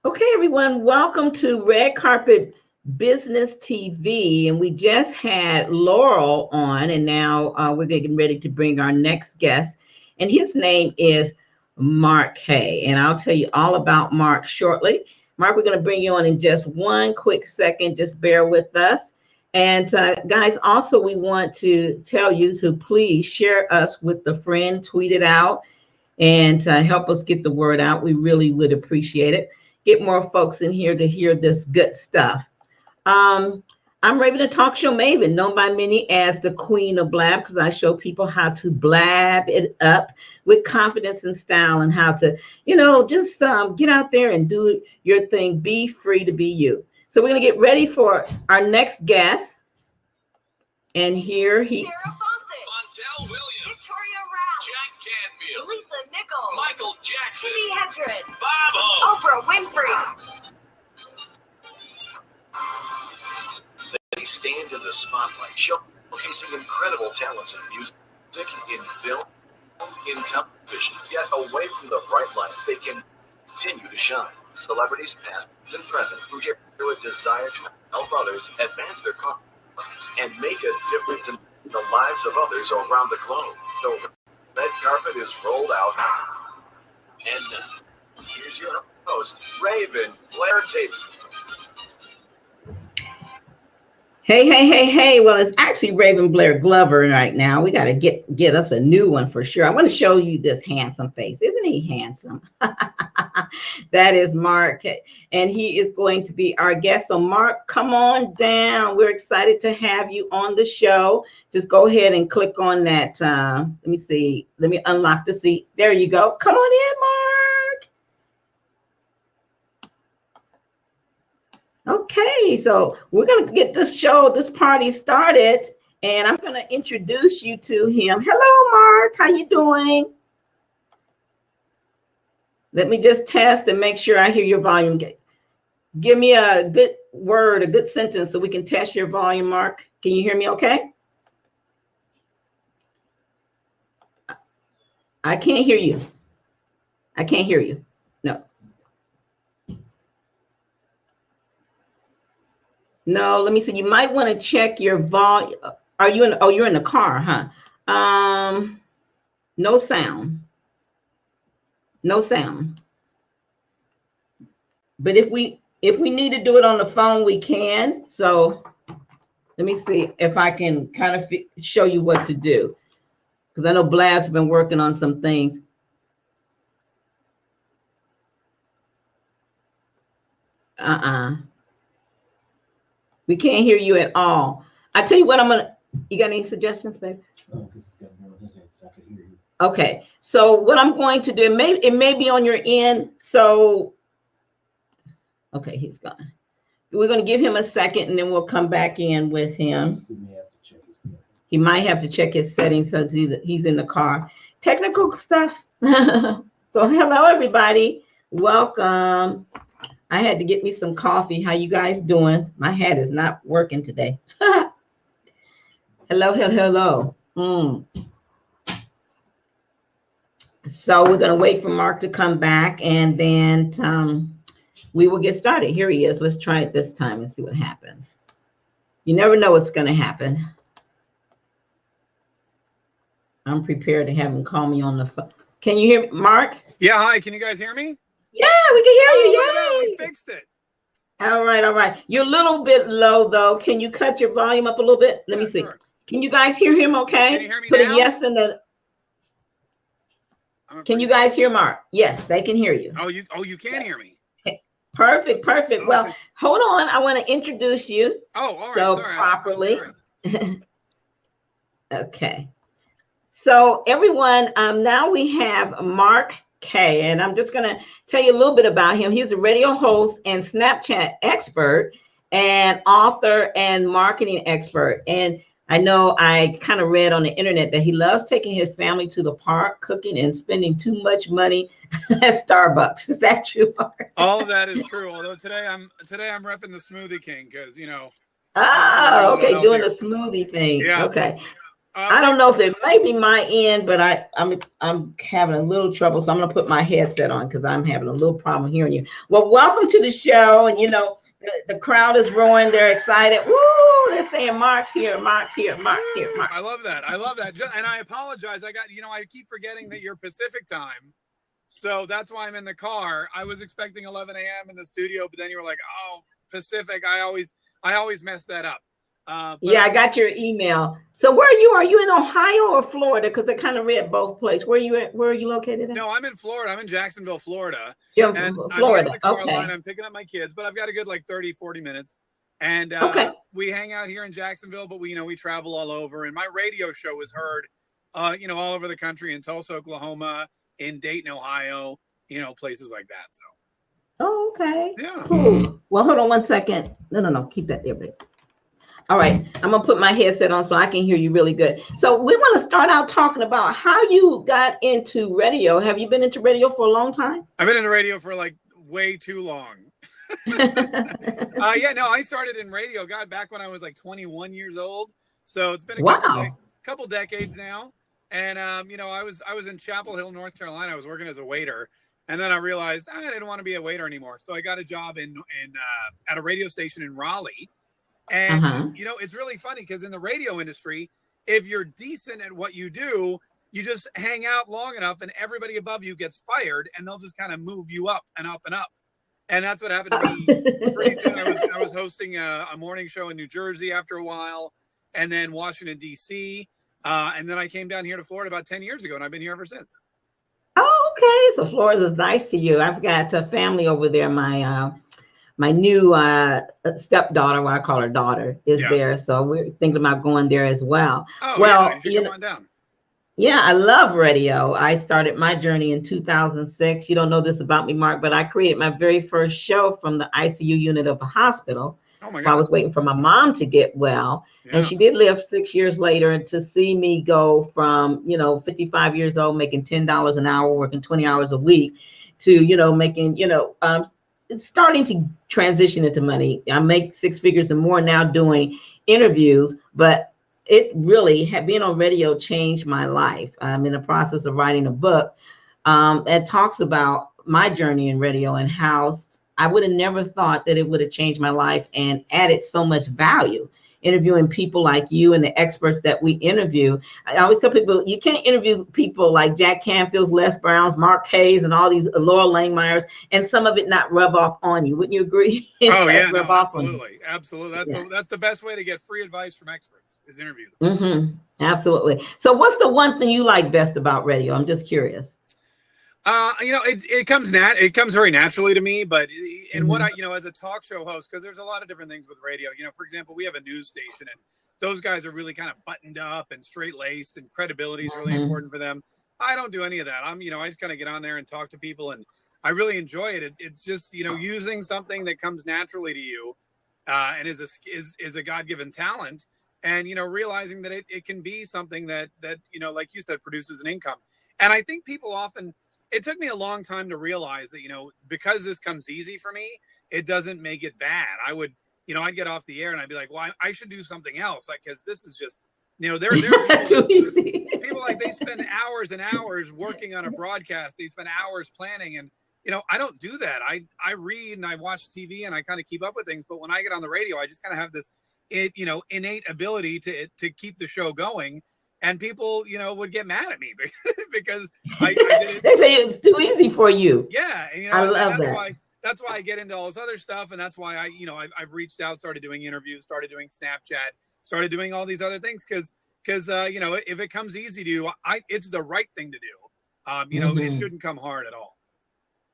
Okay, everyone, welcome to Red Carpet Business TV. And we just had Laurel on, and now we're getting ready to bring our next guest. And his name is Mark K. And I'll tell you all about Mark shortly. Mark, we're going to bring you on in just one quick second. Just bear with us. And guys, also we want to tell you to please share us with a friend, tweet it out, and help us get the word out. We really would appreciate it. Get more folks in here to hear this good stuff. I'm Raven, the talk show maven, known by many as the Queen of Blab, because I show people how to blab it up with confidence and style, and how to, just get out there and do your thing. Be free to be you. So we're going to get ready for our next guest. And here he... Montel Williams, Victoria Rao, Jack Canfield, Lisa Nichols, Michael Jackson, Jimi Hedren, Bob Hope, Oprah Winfrey. They stand in the spotlight, showcasing incredible talents in music, in film, in television. Yet away from the bright lights, they continue to shine. Celebrities past and present who share a desire to help others advance their cause and make a difference in the lives of others around the globe. The red carpet is rolled out. And here's your host, Raven Blair Davidson. Hey. Well, it's actually Raven Blair Glover right now. We got to get us a new one for sure. I want to show you this handsome face. Isn't he handsome? That is Mark, and he is going to be our guest. So Mark, come on down. We're excited to have you on the show. Just go ahead and click on that. Let me see. Let me unlock the seat. There you go. Come on in, Mark. Okay, so we're going to get this party started, and I'm going to introduce you to him. Hello, Mark. How you doing? Let me just test and make sure I hear your volume. Give me a good word, a good sentence, so we can test your volume, Mark. Can you hear me okay? I can't hear you. I can't hear you. No, let me see. You might want to check your volume. Are you in? Oh, you're in the car, huh? No sound. No sound. But if we need to do it on the phone, we can. So let me see if I can kind of show you what to do, because I know Blad's been working on some things. We can't hear you at all. I tell you what, you got any suggestions, babe? No, because it's got more than I can hear you. Okay, so what I'm going to do, it may be on your end. So, okay, he's gone. We're going to give him a second, and then we'll come back in with him. He may have to check his settings. He might have to check his settings since he's in the car. Technical stuff. So, hello, everybody. Welcome. I had to get me some coffee. How you guys doing? My head is not working today. Hello. So we're going to wait for Mark to come back, and then we will get started. Here he is. Let's try it this time and see what happens. You never know what's going to happen. I'm prepared to have him call me on the phone. Can you hear me, Mark? Yeah, hi. Can you guys hear me? Yeah, we can hear you. Look at that. We fixed it. All right. You're a little bit low, though. Can you cut your volume up a little bit? Let me see. Sure. Can you guys hear him okay? Can you hear me Put now? a yes in the... Can you guys hear Mark? Yes, they can hear you. Oh, you can hear me. Okay. Perfect. Oh, Well, hold on. I want to introduce you. Oh, all right. So Sorry. properly. Sorry. Okay. So everyone, now we have Mark K, and I'm just going to tell you a little bit about him. He's a radio host and Snapchat expert and author and marketing expert. And I know I kind of read on the internet that he loves taking his family to the park, cooking, and spending too much money at Starbucks. Is that true, Mark? All of that is true. Although today I'm repping the Smoothie King because Oh, okay, doing the smoothie thing. Yeah. Okay. I don't know if it may be my end, but I'm having a little trouble, so I'm gonna put my headset on because I'm having a little problem hearing you. Well, welcome to the show, and the crowd is roaring. They're excited. Woo! They're saying Mark's here, Mark's here, Mark's here, Mark. I love that. And I apologize. I keep forgetting that you're Pacific time, so that's why I'm in the car. I was expecting 11 a.m. in the studio, but then you were like, "Oh, Pacific." I always mess that up. Yeah, I got your email. So where are you? Are you in Ohio or Florida? Because I kind of read both places. Where are you located at? No, I'm in Florida. I'm in Jacksonville, Florida. You're and Florida. I'm in the car Okay. line. I'm picking up my kids, but I've got a good 30, 40 minutes. And okay. We hang out here in Jacksonville, but we travel all over. And my radio show is heard, all over the country, in Tulsa, Oklahoma, in Dayton, Ohio, places like that. So. Oh, okay. Yeah. Cool. Well, hold on one second. No. Keep that there, babe. All right, I'm gonna put my headset on so I can hear you really good. So we want to start out talking about how you got into radio. Have you been into radio for a long time? I've been into radio for way too long. I started in radio, back when I was 21 years old. So it's been a couple decades now. And I was in Chapel Hill, North Carolina. I was working as a waiter, and then I realized I didn't want to be a waiter anymore. So I got a job at a radio station in Raleigh. And, it's really funny because in the radio industry, if you're decent at what you do, you just hang out long enough and everybody above you gets fired and they'll just kind of move you up and up and up. And that's what happened to me. Pretty soon I was hosting a morning show in New Jersey after a while, and then Washington, D.C. And then I came down here to Florida about 10 years ago, and I've been here ever since. Oh, okay. So Florida is nice to you. I've got a family over there. My new stepdaughter, what I call her daughter, is there. So we're thinking about going there as well. Oh, well, come on down. Yeah, I love radio. I started my journey in 2006. You don't know this about me, Mark, but I created my very first show from the ICU unit of a hospital. Oh my God. While I was waiting for my mom to get well. Yeah. And she did live 6 years later. And to see me go from, 55 years old, making $10 an hour, working 20 hours a week, to, making, starting to transition into money. I make six figures and more now doing interviews, but it really being on radio changed my life. I'm in the process of writing a book that talks about my journey in radio and how I would have never thought that it would have changed my life and added so much value. Interviewing people like you and the experts that we interview. I always tell people, you can't interview people like Jack Canfield's, Les Brown's, Mark Hayes, and all these Laura Langemeyers, and some of it not rub off on you. Wouldn't you agree? Oh, yeah, no, absolutely. Absolutely. That's the best way to get free advice from experts, is interview them. Mm-hmm. Absolutely. So what's the one thing you like best about radio? I'm just curious. It comes very naturally to me, but what I, as a talk show host, because there's a lot of different things with radio, for example, we have a news station and those guys are really kind of buttoned up and straight laced, and credibility is really important for them. I don't do any of that. I just kind of get on there and talk to people, and I really enjoy it. It's just, using something that comes naturally to you, and is a God-given talent, and, realizing that it can be something that, like you said, produces an income. And I think people often, it took me a long time to realize that, because this comes easy for me, it doesn't make it bad. I would, I'd get off the air and I'd be like, well, I should do something else. Because this is just, they're too easy. People they spend hours and hours working on a broadcast. They spend hours planning. And, I don't do that. I read and I watch TV and I kind of keep up with things. But when I get on the radio, I just kind of have this, innate ability to keep the show going. And people, would get mad at me because I did it. They say it's too easy for you. Yeah, and I love that. That's why I get into all this other stuff, and that's why I've reached out, started doing interviews, started doing Snapchat, started doing all these other things because if it comes easy to you, it's the right thing to do. You know, it shouldn't come hard at all.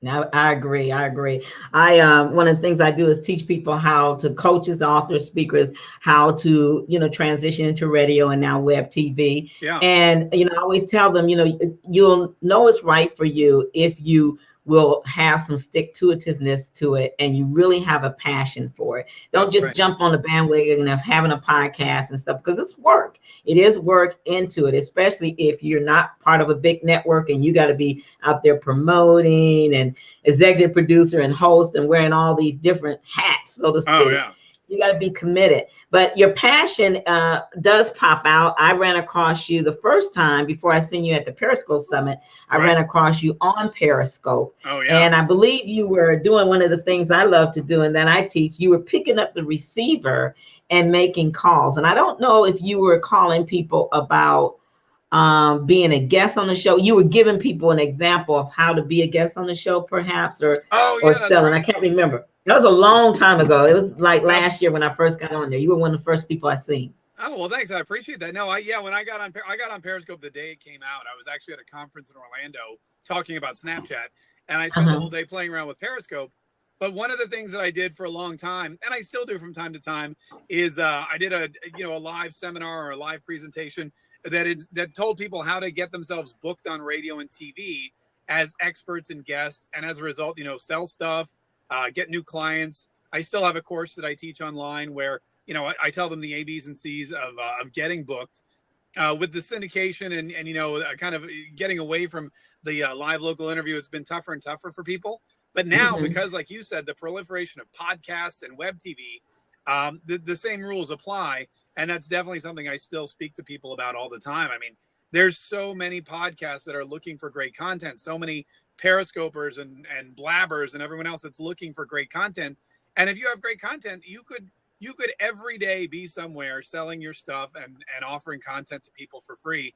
Now, I agree. I agree. One of the things I do is teach people how to coaches, authors, speakers, how to, transition into radio and now web TV. Yeah. And, I always tell them, you'll know it's right for you if you will have some stick-to-itiveness to it and you really have a passion for it. Don't That's just right. jump on the bandwagon of having a podcast and stuff, because it's work. It is work into it, especially if you're not part of a big network and you got to be out there promoting and executive producer and host and wearing all these different hats, so to speak. Oh, yeah. You got to be committed. But your passion does pop out. I ran across you the first time before I seen you at the Periscope Summit. I ran across you on Periscope. Oh, yeah. And I believe you were doing one of the things I love to do and that I teach. You were picking up the receiver and making calls. And I don't know if you were calling people about being a guest on the show. You were giving people an example of how to be a guest on the show, perhaps, or selling. Right. I can't remember. That was a long time ago. It was like last year when I first got on there. You were one of the first people I seen. Oh, well, thanks. I appreciate that. No, when I got on Periscope the day it came out. I was actually at a conference in Orlando talking about Snapchat, and I spent the whole day playing around with Periscope. But one of the things that I did for a long time, and I still do from time to time, is I did a live seminar or a live presentation that told people how to get themselves booked on radio and TV as experts and guests, and as a result, sell stuff, get new clients. I still have a course that I teach online where I tell them the A, B's, and C's of getting booked. With the syndication and kind of getting away from the live local interview, it's been tougher and tougher for people. But now, because like you said, the proliferation of podcasts and web TV, the same rules apply. And that's definitely something I still speak to people about all the time. I mean, there's so many podcasts that are looking for great content, so many periscopers and blabbers and everyone else that's looking for great content. And if you have great content, you could every day be somewhere selling your stuff and offering content to people for free.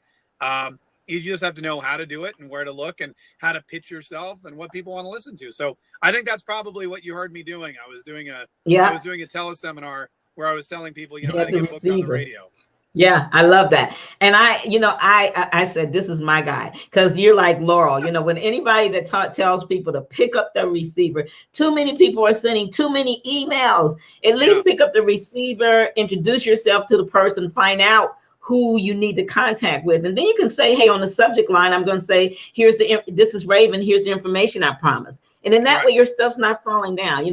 You just have to know how to do it and where to look and how to pitch yourself and what people want to listen to. So I think that's probably what you heard me doing. I was doing a teleseminar where I was telling people, how to get booked on the radio. Yeah, I love that. And I said, this is my guy, because you're like Laurel. When anybody that tells people to pick up the receiver, too many people are sending too many emails. At least pick up the receiver, introduce yourself to the person, find out who you need to contact with. And then you can say, hey, on the subject line, I'm going to say, this is Raven. Here's the information I promised. And then that way your stuff's not falling down.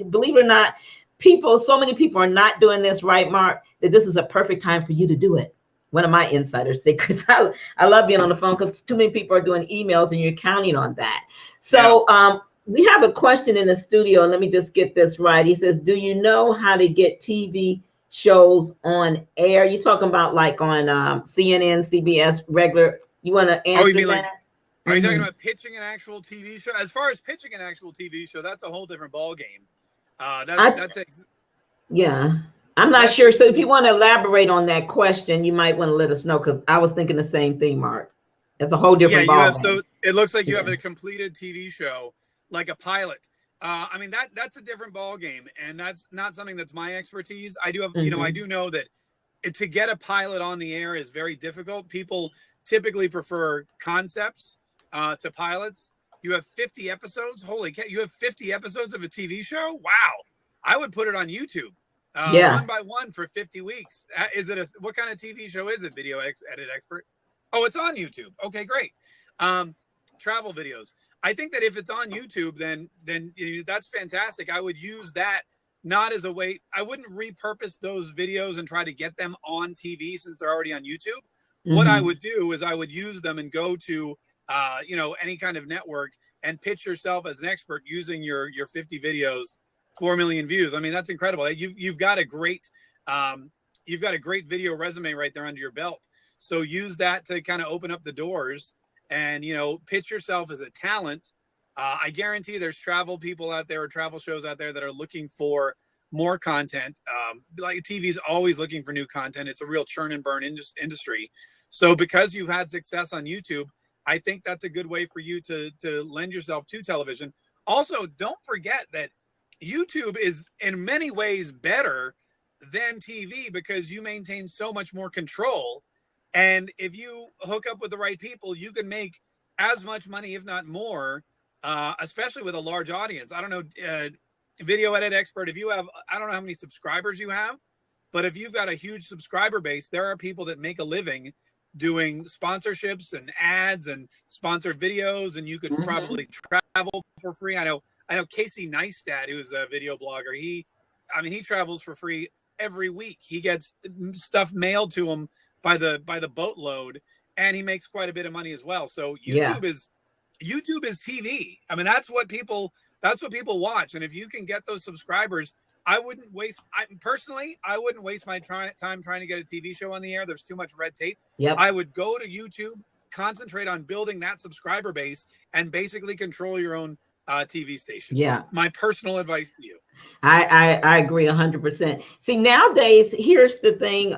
Believe it or not, so many people are not doing this right, Mark, that this is a perfect time for you to do it. One of my insider secrets. I love being on the phone because too many people are doing emails and you're counting on that. So we have a question in the studio, and let me just get this right. He says, do you know how to get TV shows on air? You talking about like on CNN, CBS, regular? You want to answer that? Are you talking about pitching an actual TV show? As far as pitching an actual TV show, that's a whole different ballgame. I'm not sure. So if you want to elaborate on that question, you might want to let us know, because I was thinking the same thing, Mark. It's a whole different ballgame. So it looks like you have a completed TV show, like a pilot. I mean, that's a different ballgame, and that's not something that's my expertise. I do have, I do know that to get a pilot on the air is very difficult. People typically prefer concepts to pilots. You have 50 episodes. Holy cow! You have 50 episodes of a TV show. Wow! I would put it on YouTube, one by one for 50 weeks. What kind of TV show is it? Video edit expert? Oh, it's on YouTube. Okay, great. Travel videos. I think that if it's on YouTube, then that's fantastic. I would use that not as a way. I wouldn't repurpose those videos and try to get them on TV since they're already on YouTube. What I would do is I would use them and go to any kind of network and pitch yourself as an expert using your 50 videos, 4 million views. I mean, that's incredible. You've got a great video resume right there under your belt. So use that to kind of open up the doors and, pitch yourself as a talent. I guarantee there's travel people out there or travel shows out there that are looking for more content. Like TV's always looking for new content. It's a real churn and burn industry. So because you've had success on YouTube, I think that's a good way for you to lend yourself to television. Also, don't forget that YouTube is in many ways better than TV because you maintain so much more control. And if you hook up with the right people, you can make as much money, if not more, especially with a large audience. I don't know, video edit expert, if you have, I don't know how many subscribers you have, but if you've got a huge subscriber base, there are people that make a living doing sponsorships and ads and sponsored videos, and you could probably travel for free. I know Casey Neistat, who's a video blogger. He travels for free every week. He gets stuff mailed to him by the boatload, and he makes quite a bit of money as well. So YouTube is TV. I mean, that's what people watch. And if you can get those subscribers, I wouldn't waste my time trying to get a TV show on the air. There's too much red tape. Yep. I would go to YouTube, concentrate on building that subscriber base, and basically control your own TV station. Yeah. My personal advice to you. I agree 100%. See, nowadays, here's the thing.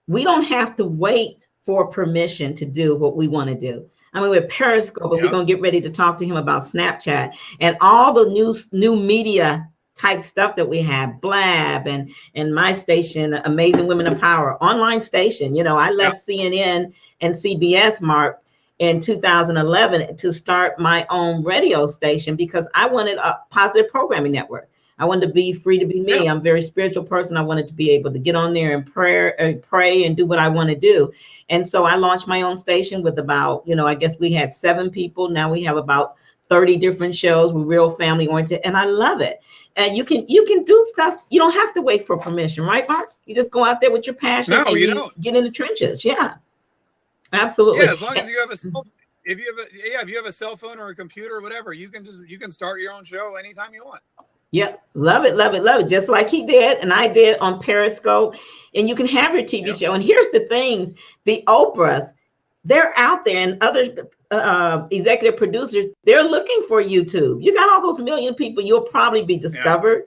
We don't have to wait for permission to do what we want to do. I mean, with Periscope, but we're going to get ready to talk to him about Snapchat and all the new media type stuff that we have, Blab and my station, Amazing Women of Power, online station. You know, I left CNN and CBS, Mark, in 2011 to start my own radio station because I wanted a positive programming network. I wanted to be free to be me. I'm a very spiritual person. I wanted to be able to get on there and pray and do what I want to do. And so I launched my own station with about, I guess we had 7 people. Now we have about 30 different shows. We're real family oriented, and I love it. And you can do stuff. You don't have to wait for permission, right, Mark? You just go out there with your passion. No, and you don't. Get in the trenches. Yeah, absolutely. Yeah, as long as you have if you have a cell phone or a computer or whatever, you can start your own show anytime you want. Yep. Love it, love it, love it. Just like he did and I did on Periscope. And you can have your TV show. And here's the things, the Oprahs, they're out there, and other executive producers, they're looking for YouTube. You got all those million people, you'll probably be discovered.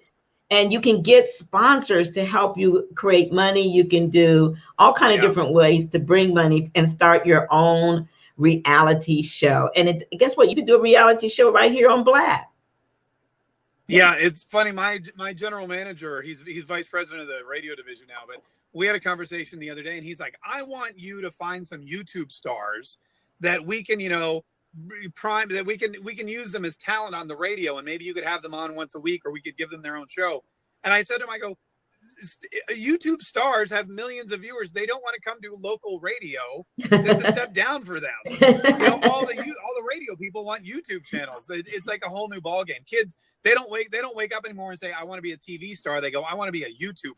And you can get sponsors to help you create money. You can do all kinds of different ways to bring money and start your own reality show. And guess what? You can do a reality show right here on Blab. Yeah, it's funny. My general manager, he's vice president of the radio division now, but we had a conversation the other day, and he's like, I want you to find some YouTube stars that we can, prime, that we can use them as talent on the radio, and maybe you could have them on once a week, or we could give them their own show. And I said to him, I go, YouTube stars have millions of viewers. They don't want to come to local radio. That's a step down for them. All the radio people want YouTube channels. It's like a whole new ballgame. Kids, they don't wake up anymore and say, I want to be a TV star. They go, I want to be a YouTuber.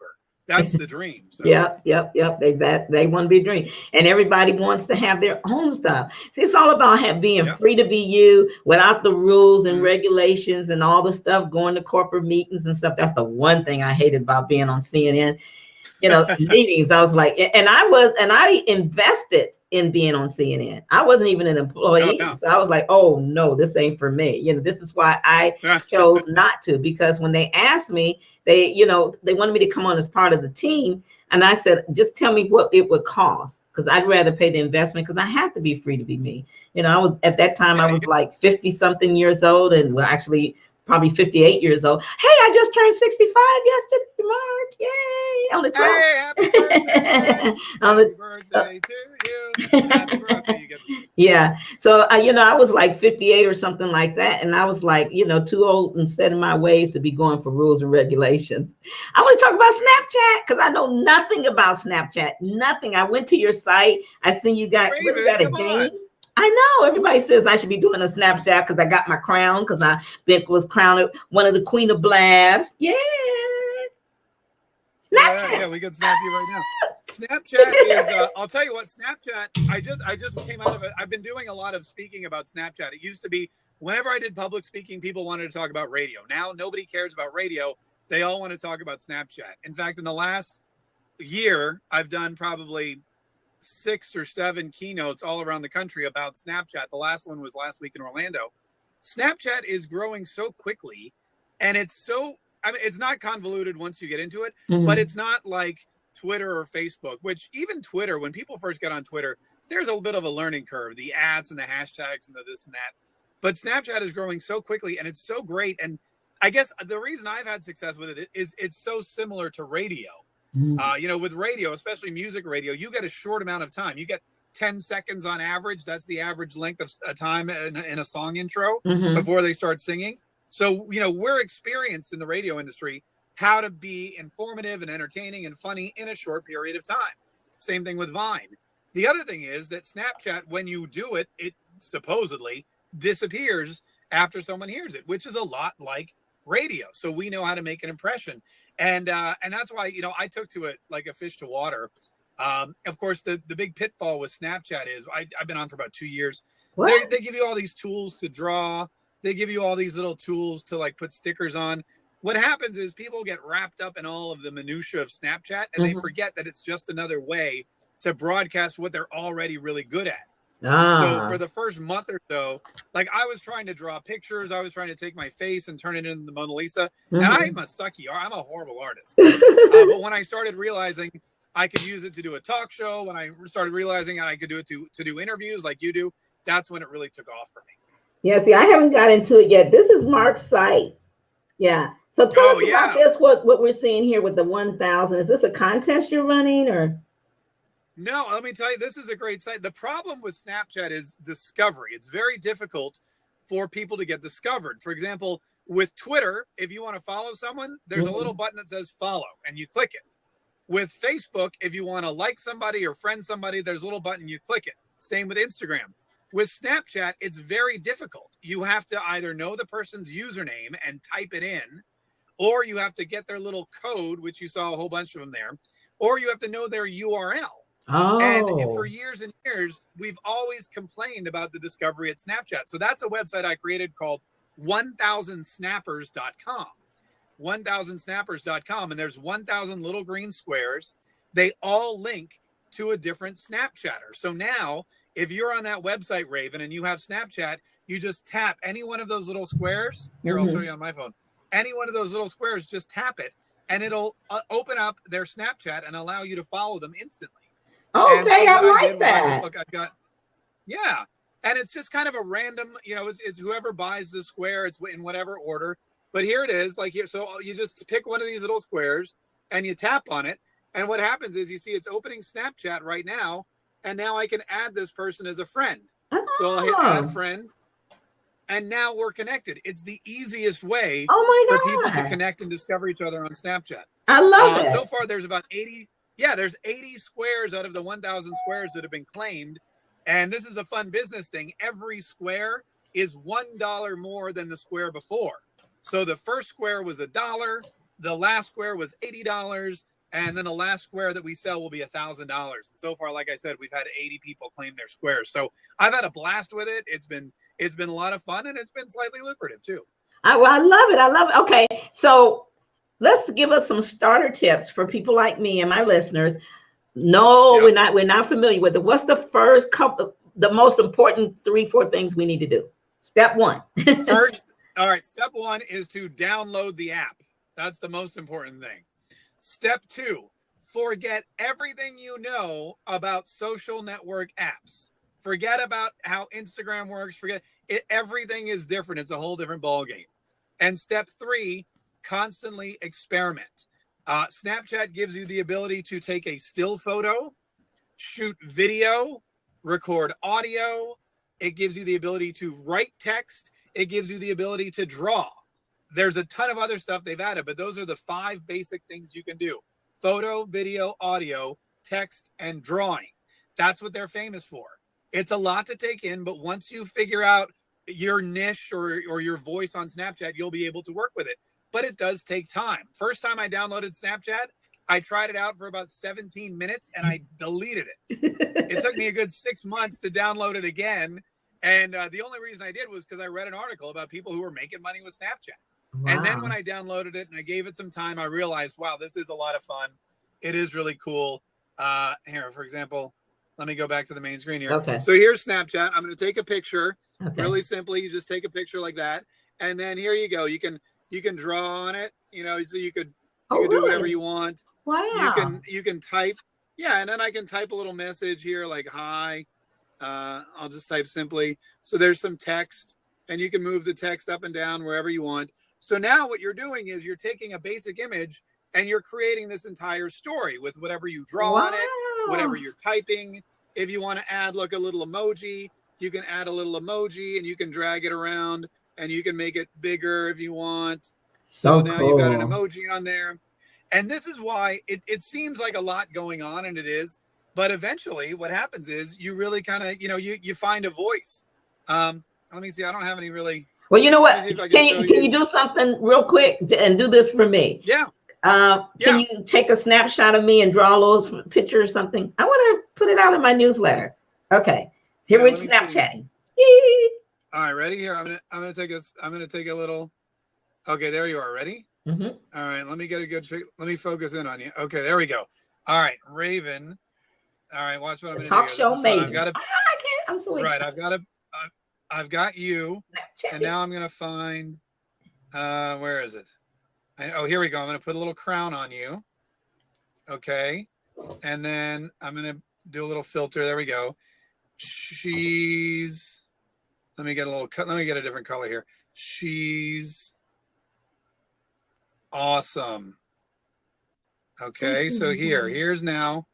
That's the dream. So. Yep. They want to be a dream. And everybody wants to have their own stuff. See, it's all about being free to be you without the rules and regulations and all the stuff, going to corporate meetings and stuff. That's the one thing I hated about being on CNN. Meetings. I was like, and I invested in being on CNN. I wasn't even an employee. So I was like, oh no, this ain't for me. This is why I chose not to, because when they asked me, they wanted me to come on as part of the team. And I said, just tell me what it would cost, because I'd rather pay the investment, because I have to be free to be me. I was at that time, I was like 50 something years old, and actually probably 58 years old. Hey, I just turned 65 yesterday, Mark. Yay. On the 12th. Hey, happy birthday to you. Happy birthday. Yeah. So, I was like 58 or something like that. And I was like, too old and set in my ways to be going for rules and regulations. I want to talk about Snapchat, because I know nothing about Snapchat. Nothing. I went to your site. I seen you got a game. I know everybody says I should be doing a Snapchat because I got my crown, because I was crowned one of the Queen of Blabs. Yeah. Snapchat. Yeah, we can snap you right now. Snapchat is, I'll tell you what, Snapchat, I just came out of it. I've been doing a lot of speaking about Snapchat. It used to be whenever I did public speaking, people wanted to talk about radio. Now nobody cares about radio. They all want to talk about Snapchat. In fact, in the last year, I've done probably 6 or 7 keynotes all around the country about Snapchat. The last one was last week in Orlando. Snapchat is growing so quickly, and it's not convoluted once you get into it, but it's not like Twitter or Facebook, which even Twitter, when people first get on Twitter, there's a bit of a learning curve, the ads and the hashtags and the this and that. But Snapchat is growing so quickly, and it's so great. And I guess the reason I've had success with it is it's so similar to radio. With radio, especially music radio, you get a short amount of time. You get 10 seconds on average. That's the average length of a time in a song intro Mhm. before they start singing. So, we're experienced in the radio industry how to be informative and entertaining and funny in a short period of time. Same thing with Vine. The other thing is that Snapchat, when you do it, it supposedly disappears after someone hears it, which is a lot like radio. So we know how to make an impression. And that's why, I took to it like a fish to water. Of course, the big pitfall with Snapchat is I've been on for about 2 years. They give you all these tools to draw. They give you all these little tools to like put stickers on. What happens is people get wrapped up in all of the minutia of Snapchat, and they forget that it's just another way to broadcast what they're already really good at. So for the first month or so, like I was trying to draw pictures, I was trying to take my face and turn it into the Mona Lisa, and I'm a sucky, I'm a horrible artist. But when I started realizing I could use it to do a talk show, when I started realizing I could do it to do interviews like you do, that's when it really took off for me. Yeah, see, I haven't got into it yet. This is Mark's site. Yeah. So tell us about this, what we're seeing here with the 1,000. Is this a contest you're running or? No, let me tell you, this is a great site. The problem with Snapchat is discovery. It's very difficult for people to get discovered. For example, with Twitter, if you want to follow someone, there's a little button that says follow and you click it. With Facebook, if you want to like somebody or friend somebody, there's a little button, you click it. Same with Instagram. With Snapchat, it's very difficult. You have to either know the person's username and type it in, or you have to get their little code, which you saw a whole bunch of them there, or you have to know their URL. And for years and years, we've always complained about the discovery at Snapchat. So that's a website I created called 1000snappers.com. 1000snappers.com. And there's 1,000 little green squares. They all link to a different Snapchatter. So now, if you're on that website, Raven, and you have Snapchat, you just tap any one of those little squares. Here, I'll show you on my phone. Any one of those little squares, just tap it, and it'll open up their Snapchat and allow you to follow them instantly. Okay, so I like that. Look, I've got, yeah. And it's just kind of a random, it's whoever buys the square, it's in whatever order. But here it is, like here. So you just pick one of these little squares and you tap on it. And what happens is you see it's opening Snapchat right now. And now I can add this person as a friend. So I'll hit add friend. And now we're connected. It's the easiest way for people to connect and discover each other on Snapchat. I love it. So far, there's about 80. Yeah, there's 80 squares out of the 1,000 squares that have been claimed. And this is a fun business thing. Every square is $1 more than the square before. So the first square was $1. The last square was $80. And then the last square that we sell will be $1,000. And so far, like I said, we've had 80 people claim their squares. So I've had a blast with it. It's been a lot of fun, and it's been slightly lucrative too. I love it. I love it. Okay, so let's give us some starter tips for people like me and my listeners. No, we're not familiar with it. What's the first couple, the most important 3-4 things we need to do? Step one. All right. Step one is to download the app. That's the most important thing. Step two, forget everything you know about social network apps. Forget about how Instagram works. Forget it. Everything is different. It's a whole different ballgame. And step three, constantly experiment. Snapchat gives you the ability to take a still photo, shoot video, record audio. It gives you the ability to write text. It gives you the ability to draw. There's a ton of other stuff they've added, but those are the 5 basic things you can do: photo, video, audio, text, and drawing. That's what they're famous for. It's a lot to take in, but once you figure out your niche or your voice on Snapchat, you'll be able to work with it. But it does take time. First time I downloaded Snapchat, I tried it out for about 17 minutes and I deleted it. It took me a good 6 months to download it again. And the only reason I did was because I read an article about people who were making money with Snapchat. Wow. And then when I downloaded it and I gave it some time, I realized, wow, this is a lot of fun. It is really cool. Here, for example, let me go back to the main screen here. Okay. So here's Snapchat. I'm going to take a picture. Okay. Really simply. You just take a picture like that. And then here you go. You can draw on it, so you could do whatever you want. Wow. You can type. Yeah. And then I can type a little message here like, hi. I'll just type simply. So there's some text and you can move the text up and down wherever you want. So now what you're doing is you're taking a basic image and you're creating this entire story with whatever you draw on it, whatever you're typing. if you want to add like a little emoji, you can add a little emoji and you can drag it around and you can make it bigger if you want. So now you've got an emoji on there. And this is why it seems like a lot going on, and it is. But eventually what happens is you really kind of, you find a voice. Let me see. I don't have any really. Well, you know what? Can you do something real quick and do this for me? Yeah. Can you take a snapshot of me and draw a little picture or something? I want to put it out in my newsletter. Okay. Here we're Snapchatting. All right, ready? Here, I'm gonna take a little. Okay, there you are. Ready? Mm-hmm. All right, let me get a good pic. Let me focus in on you. Okay, there we go. All right, Raven. All right, watch what I'm gonna do. Talk show maybe. I've got to. I can't. I'm so right. excited. I've got you, Snapchat. and now I'm gonna find. Where is it? Oh, here we go. I'm gonna put a little crown on you. Okay, and then I'm gonna do a little filter. There we go. She's. Let me get a little cut. Let me get a different color here. She's awesome. Okay, so here's now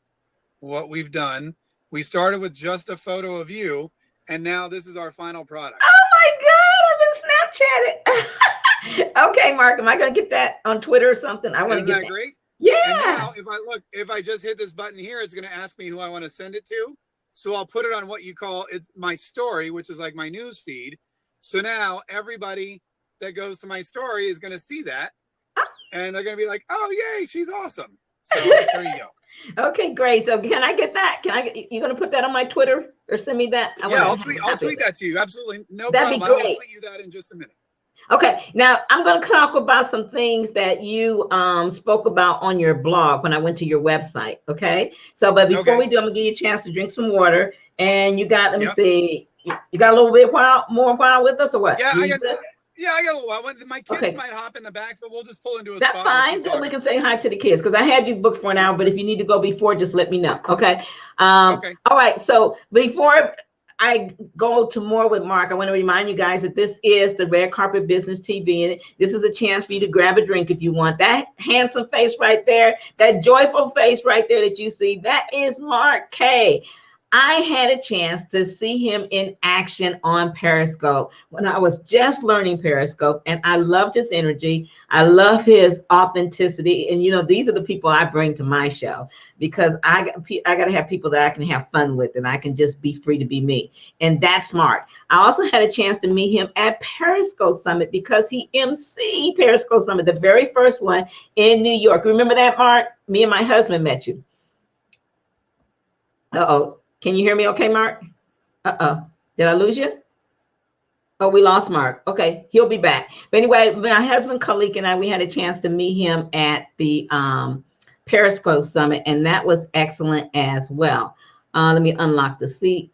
what we've done. We started with just a photo of you, and now this is our final product. Oh my God, I've been Snapchatted. Okay, Mark, am I going to get that on Twitter or something? I want to Isn't get that great? Yeah. And now if I just hit this button here, it's going to ask me who I want to send it to. So I'll put it on what you call it's my story, which is like my news feed. So now everybody that goes to my story is going to see that, and they're going to be like, "Oh, yay, she's awesome!" So there you go. Okay, great. So can I get that? You going to put that on my Twitter or send me that? I'll tweet that to you. Absolutely, no That'd problem. Be great. I will tweet you that in just a minute. Okay, now I'm going to talk about some things that you spoke about on your blog when I went to your website. Okay, so but before we do, I'm going to give you a chance to drink some water. And you got, let me see, you got a little bit more while with us or what? Yeah, I got a little while. My kids might hop in the back, but we'll just pull into a spot. That's fine. So we can say hi to the kids because I had you booked for an hour, but if you need to go before, just let me know. Okay. Okay. All right. So before I go to more with Mark, I want to remind you guys that this is the Red Carpet Business TV, and this is a chance for you to grab a drink if you want. That handsome face right there, that joyful face right there that you see, that is Mark K. I had a chance to see him in action on Periscope when I was just learning Periscope, and I loved his energy. I love his authenticity, and these are the people I bring to my show because I got to have people that I can have fun with, and I can just be free to be me, and that's Mark. I also had a chance to meet him at Periscope Summit because he emceed Periscope Summit, the very first one in New York. Remember that, Mark? Me and my husband met you. Uh-oh. Can you hear me okay, Mark? Uh-oh. Did I lose you? Oh, we lost Mark. Okay, he'll be back. But anyway, my husband, Khalik, and I, we had a chance to meet him at the Periscope Summit, and that was excellent as well. Let me unlock the seat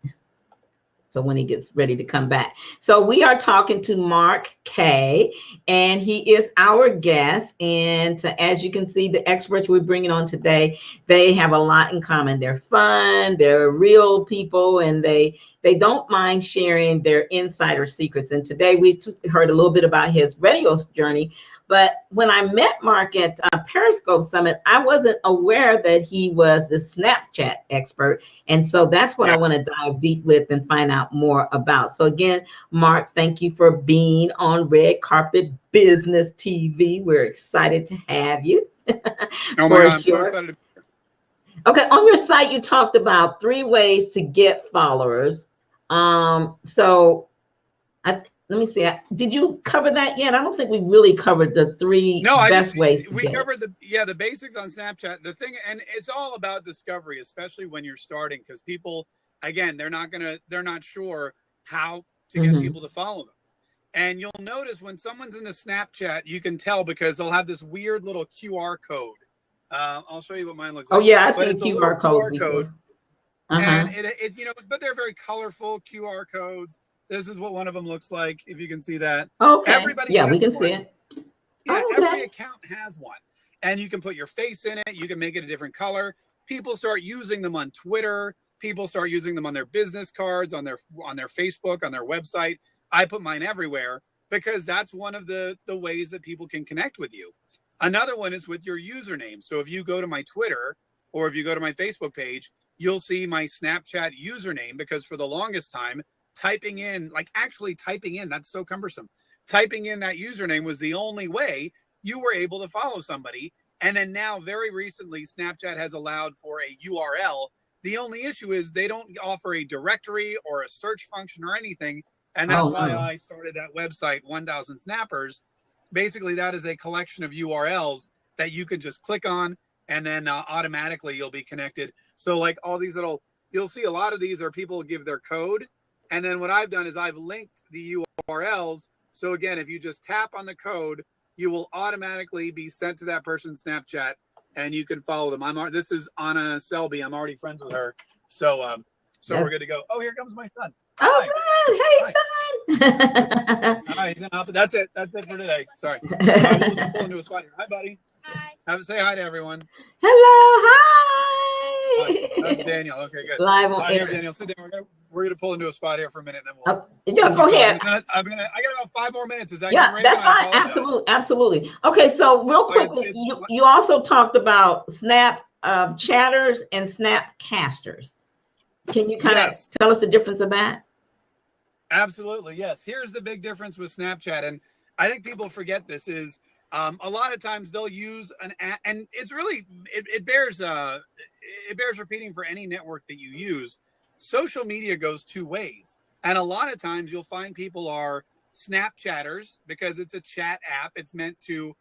so when he gets ready to come back. So we are talking to Mark K, and he is our guest. And as you can see, the experts we're bringing on today, they have a lot in common. They're fun, they're real people, and they don't mind sharing their insider secrets. And today we've heard a little bit about his radio journey. But when I met Mark at Periscope Summit, I wasn't aware that he was the Snapchat expert. And so that's what I want to dive deep with and find out more about. So again, Mark, thank you for being on Red Carpet Business TV. We're excited to have you. Oh my God, I'm so excited to be here. Okay, on your site, you talked about 3 ways to get followers. Let me see. Did you cover that yet? I don't think we really covered the 3 best ways. We covered the basics on Snapchat. The thing, and it's all about discovery, especially when you're starting, because people, again, they're not sure how to get people to follow them. And you'll notice when someone's in the Snapchat, you can tell because they'll have this weird little QR code. I'll show you what mine looks like. Oh yeah, I've seen QR code. And it but they're very colorful QR codes. This is what one of them looks like, if you can see that. Okay. Everybody we can see it. Yeah, every account has one. And you can put your face in it. You can make it a different color. People start using them on Twitter. People start using them on their business cards, on their Facebook, on their website. I put mine everywhere because that's one of the ways that people can connect with you. Another one is with your username. So if you go to my Twitter, or if you go to my Facebook page, you'll see my Snapchat username, because for the longest time, typing in, that's so cumbersome. Typing in that username was the only way you were able to follow somebody. And then now, very recently, Snapchat has allowed for a URL. The only issue is they don't offer a directory or a search function or anything. And that's why I started that website, 1000 Snappers. Basically, that is a collection of URLs that you can just click on, and then automatically you'll be connected. So like all these you'll see a lot of these are people give their code. And then what I've done is I've linked the URLs. So again, if you just tap on the code, you will automatically be sent to that person's Snapchat, and you can follow them. This is Anna Selby. I'm already friends with her. So we're good to go. Oh, here comes my son. Oh, good. Hey, son. All right, that's it. That's it for today. Sorry. We'll just pull into a spot here. Hi, buddy. Hi. Say hi to everyone. Hello. Hi. That's Daniel. Okay, good. Live on Here, air. Daniel. Sit down. We're gonna pull into a spot here for a minute, and then Yeah, go ahead. I got about 5 more minutes. Is that Yeah, good, that's fine. Absolutely. Okay, so real quick, you also talked about Snap chatters and Snap casters. Can you kind of tell us the difference of that? Absolutely, yes. Here's the big difference with Snapchat, and I think people forget this, is a lot of times they'll use an app, and it's really, it bears repeating for any network that you use. Social media goes two ways. And a lot of times you'll find people are Snapchatters because it's a chat app. It's meant to,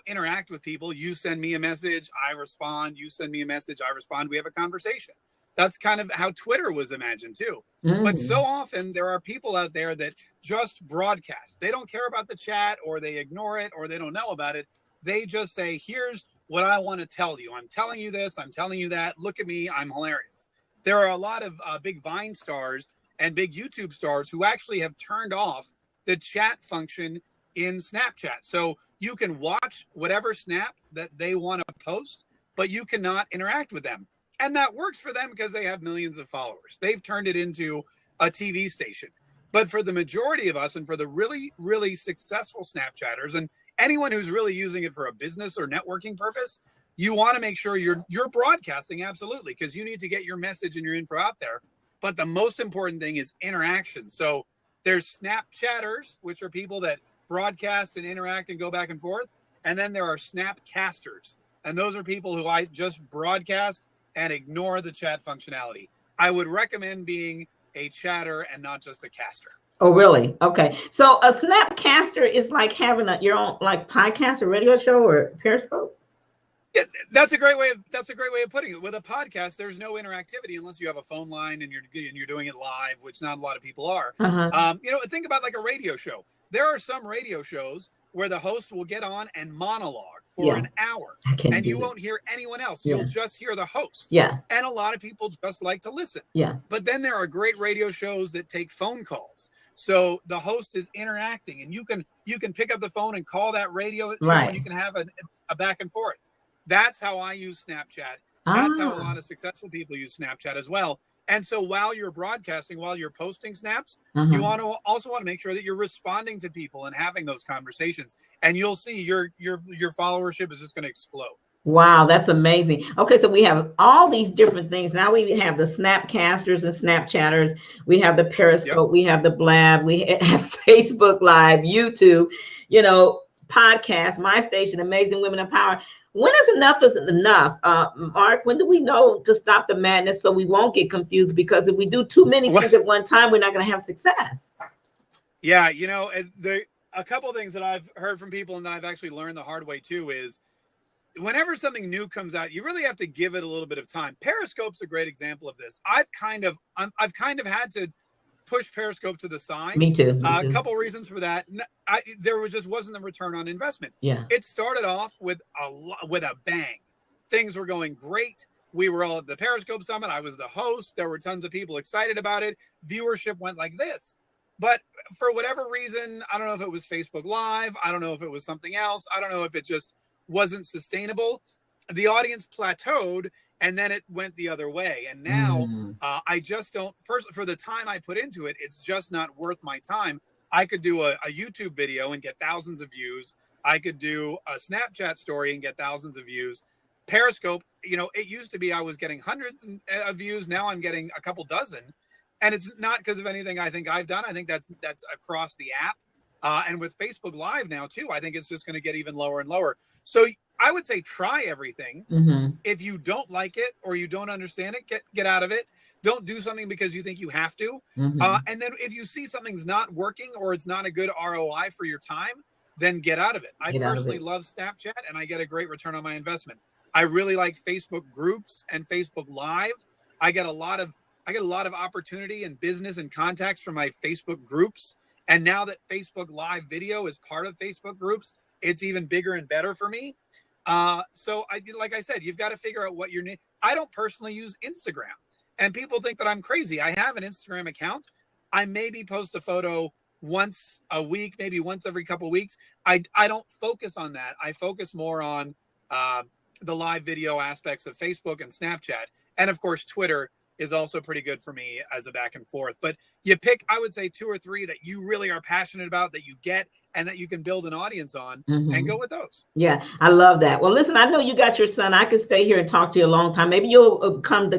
interact with people. You send me a message, I respond. You send me a message, I respond. We have a conversation. That's kind of how Twitter was imagined too. But so often there are people out there that just broadcast. They don't care about the chat, or they ignore it, or they don't know about it. They just say, here's what I want to tell you. I'm telling you this. I'm telling you that. Look at me. I'm hilarious. There are a lot of big Vine stars and big YouTube stars who actually have turned off the chat function in Snapchat. So you can watch whatever snap that they want to post, but you cannot interact with them. And that works for them because they have millions of followers. They've turned it into a TV station. But for the majority of us, and for the really, really successful Snapchatters, and anyone who's really using it for a business or networking purpose, you want to make sure you're broadcasting, absolutely, because you need to get your message and your info out there. But the most important thing is interaction. So there's Snapchatters, which are people that broadcast and interact and go back and forth. And then there are Snapcasters. And those are people who I just broadcast and ignore the chat functionality. I would recommend being a chatter and not just a caster. Oh, really? Okay. So a Snapcaster is like having your own podcast or radio show or Periscope? Yeah, that's a great way of putting it. With a podcast, there's no interactivity unless you have a phone line and you're doing it live, which not a lot of people are. Think about like a radio show. There are some radio shows where the host will get on and monologue for an hour, and you won't hear anyone else. You'll just hear the host. Yeah. And a lot of people just like to listen. Yeah. But then there are great radio shows that take phone calls. So the host is interacting, and you can pick up the phone and call that radio show, and you can have a back and forth. That's how I use Snapchat. That's how a lot of successful people use Snapchat as well. And so while you're broadcasting, while you're posting snaps, you also want to make sure that you're responding to people and having those conversations. And you'll see your followership is just going to explode. Wow, that's amazing. Okay, so we have all these different things. Now we have the Snapcasters and Snapchatters. We have the Periscope. We have the Blab. We have Facebook Live, YouTube, podcast, My Station, Amazing Women in Power. When is enough Mark? When do we know to stop the madness so we won't get confused? Because if we do too many things at one time, we're not going to have success. Yeah, a couple of things that I've heard from people and that I've actually learned the hard way too is whenever something new comes out, you really have to give it a little bit of time. Periscope's a great example of this. I've kind of had to push Periscope to the side. Me too. A couple reasons for that. There wasn't a return on investment. Yeah. It started off with a bang. Things were going great. We were all at the Periscope Summit. I was the host. There were tons of people excited about it. Viewership went like this. But for whatever reason, I don't know if it was Facebook Live. I don't know if it was something else. I don't know if it just wasn't sustainable. The audience plateaued, and then it went the other way. And now I just don't, for the time I put into it, it's just not worth my time. I could do a YouTube video and get thousands of views. I could do a Snapchat story and get thousands of views. Periscope, it used to be I was getting hundreds of views. Now I'm getting a couple dozen. And it's not because of anything I think I've done. I think that's across the app. And with Facebook Live now, too, I think it's just going to get even lower and lower. So I would say try everything. Mm-hmm. If you don't like it or you don't understand it, get out of it. Don't do something because you think you have to. Mm-hmm. And then if you see something's not working or it's not a good ROI for your time, then get out of it. I personally love Snapchat, and I get a great return on my investment. I really like Facebook groups and Facebook Live. I get a lot of opportunity and business and contacts from my Facebook groups. And now that Facebook Live video is part of Facebook groups, it's even bigger and better for me. So like I said, you've got to figure out what your name. I don't personally use Instagram, and people think that I'm crazy. I have an Instagram account. I maybe post a photo once a week, maybe once every couple of weeks. I don't focus on that. I focus more on the live video aspects of Facebook and Snapchat. And of course, Twitter is also pretty good for me as a back and forth. But you pick, I would say, 2 or 3 that you really are passionate about, that you get, and that you can build an audience on, and go with those. Yeah, I love that. Well, listen, I know you got your son. I could stay here and talk to you a long time. Maybe you'll come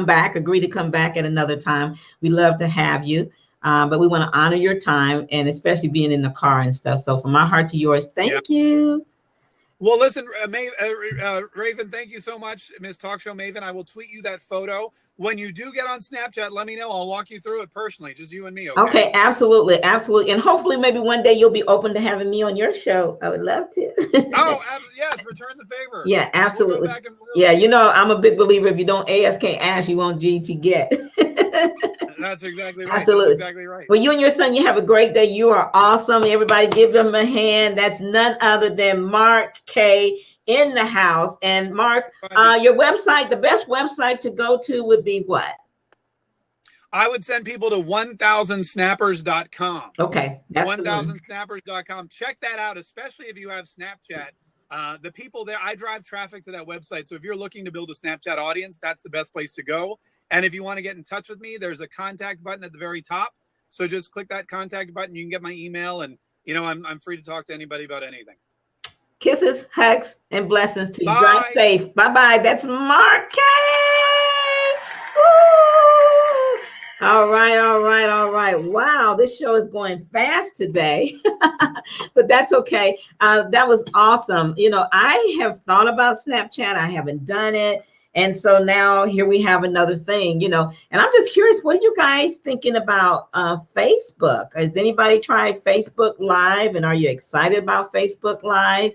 back, agree to come back at another time. We love to have you. But we want to honor your time, and especially being in the car and stuff. So from my heart to yours, thank you. Well, listen, Raven, thank you so much, Ms. Talk Show Maven. I will tweet you that photo. When you do get on Snapchat, let me know. I'll walk you through it personally, just you and me. Okay, absolutely. Absolutely. And hopefully maybe one day you'll be open to having me on your show. I would love to. Yes, return the favor. Yeah, absolutely. We'll I'm a big believer. If you don't ask, can't ask, you won't G to get. That's exactly right. Absolutely. That's exactly right. Well, you and your son, you have a great day. You are awesome. Everybody give them a hand. That's none other than Mark K. in the house. And Mark, your website, the best website to go to would be what? I would send people to 1000snappers.com. Okay. 1000snappers.com. Check that out, especially if you have Snapchat. The people there, I drive traffic to that website. So if you're looking to build a Snapchat audience, that's the best place to go. And if you want to get in touch with me, there's a contact button at the very top. So just click that contact button. You can get my email, and I'm free to talk to anybody about anything. Kisses, hugs, and blessings to you. Bye. Drive safe. Bye-bye. That's Mark K. Woo! All right. Wow, this show is going fast today, but that's okay. That was awesome. I have thought about Snapchat. I haven't done it. And so now here we have another thing, and I'm just curious, what are you guys thinking about Facebook? Has anybody tried Facebook Live, and are you excited about Facebook Live?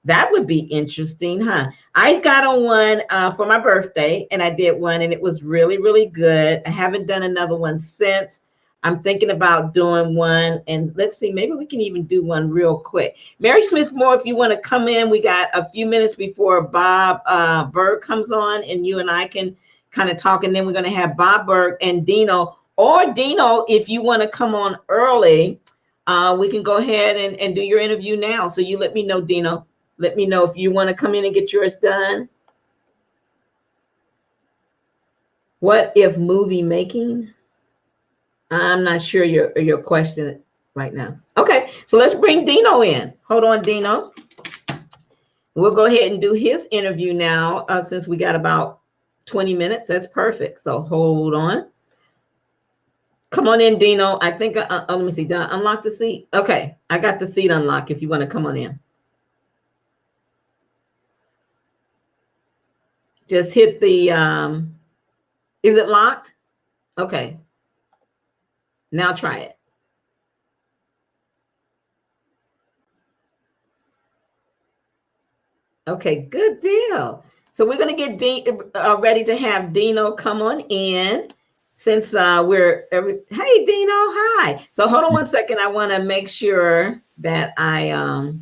That would be interesting, huh? I got on one for my birthday, and I did one, and it was really, really good. I haven't done another one since. I'm thinking about doing one, and let's see, maybe we can even do one real quick. Mary Smith Moore, if you want to come in, we got a few minutes before Bob Berg comes on, and you and I can kind of talk, and then we're going to have Bob Berg and Dino, or Dino, if you want to come on early, we can go ahead and do your interview now. So you let me know, Dino. Let me know if you want to come in and get yours done. What if movie making? I'm not sure your question right now. Okay, so let's bring Dino in. Hold on, Dino. We'll go ahead and do his interview now since we got about 20 minutes. That's perfect. So hold on. Come on in, Dino. I think, let me see. Did I unlock the seat? Okay, I got the seat unlocked if you want to come on in. Just hit the, is it locked? Okay. Now try it. Okay, good deal. So we're going to get ready to have Dino come on in since hey, Dino, hi. So hold on one second. I want to make sure that I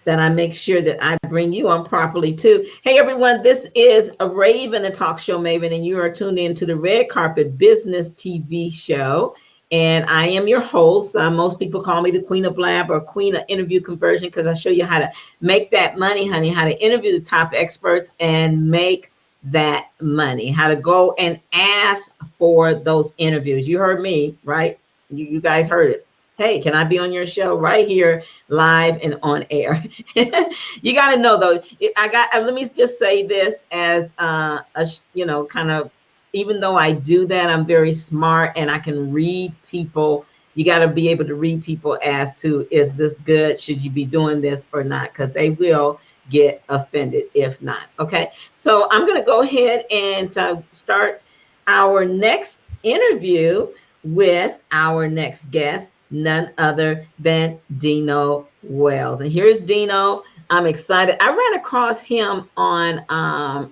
make sure that I bring you on properly too. Hey everyone, this is a Raven, a talk show maven, and you are tuned in to the Red Carpet Business TV show. And I am your host. Most people call me the Queen of Blab or Queen of Interview Conversion because I show you how to make that money, honey, how to interview the top experts and make that money, how to go and ask for those interviews. You heard me, right? You guys heard it. hey, can I be on your show right here, live and on air? You got to know though. Let me just say this as kind of, even though I do that, I'm very smart and I can read people. You got to be able to read people as to, is this good? Should you be doing this or not? Because they will get offended if not. Okay, so I'm going to go ahead and start our next interview with our next guest, none other than DinoWells. And here's Dino. I'm excited. I ran across him on I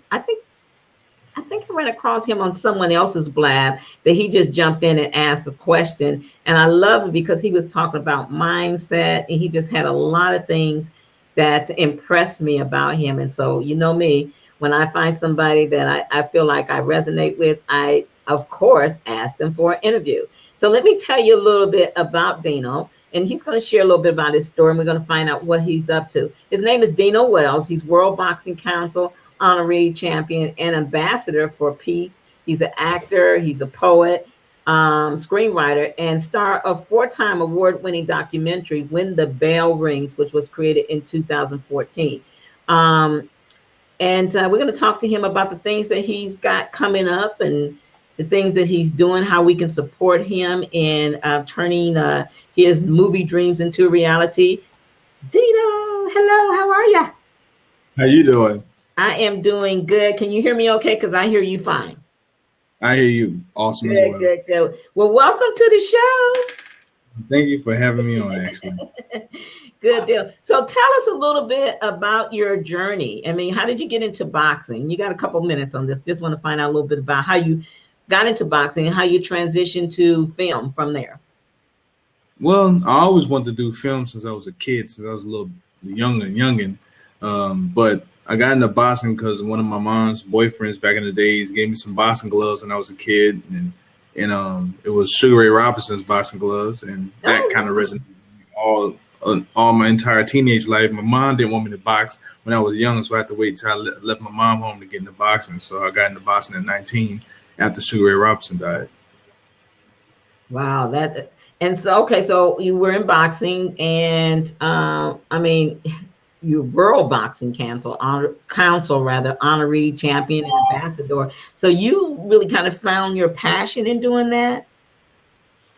think I ran across him on someone else's blab that he just jumped in and asked a question. And I love it because he was talking about mindset, and he just had a lot of things that impressed me about him. And so, you know me, when I find somebody that I feel like I resonate with, I, of course, ask them for an interview. So let me tell you a little bit about Dino, and he's going to share a little bit about his story, and we're going to find out what he's up to. His name is DinoWells. He's World Boxing Council honorary champion and ambassador for peace. He's an actor, he's a poet, screenwriter, and star of 4-time award-winning documentary When the Bell Rings, which was created in 2014. And we're going to talk to him about the things that he's got coming up and the things that he's doing, how we can support him in turning his movie dreams into reality. Dino, hello, how are you? How you doing? I am doing good. Can you hear me okay? Because I hear you fine. I hear you. Awesome good, as well. Good. Well, welcome to the show. Thank you for having me on, actually. Good deal. So tell us a little bit about your journey. I mean, how did you get into boxing? You got a couple minutes on this. Just want to find out a little bit about how you got into boxing and how you transitioned to film from there. Well, I always wanted to do film since I was a kid, since I was a little youngin'. But I got into boxing because one of my mom's boyfriends back in the days gave me some boxing gloves when I was a kid, and it was Sugar Ray Robinson's boxing gloves, and that kind of resonated with me all my entire teenage life. My mom didn't want me to box when I was young, so I had to wait till I left my mom home to get into boxing. So I got into boxing at 19 after Sugar Ray Robinson died. Wow, so you were in boxing, and I mean, you World Boxing Council honorary champion and ambassador. So you really kind of found your passion in doing that?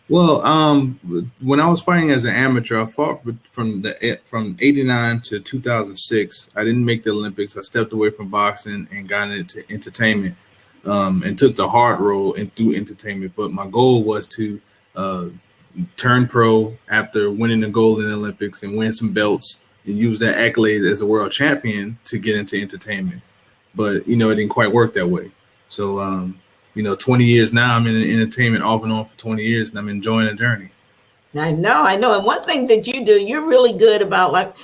Well, when I was fighting as an amateur, I fought from 89 to 2006. I didn't make the Olympics. I stepped away from boxing and got into entertainment, and took the hard road and through entertainment. But my goal was to turn pro after winning the gold in the Olympics and win some belts and use that accolade as a world champion to get into entertainment. But, it didn't quite work that way. So, 20 years now, I'm in entertainment off and on for 20 years, and I'm enjoying the journey. I know. And one thing that you do, you're really good about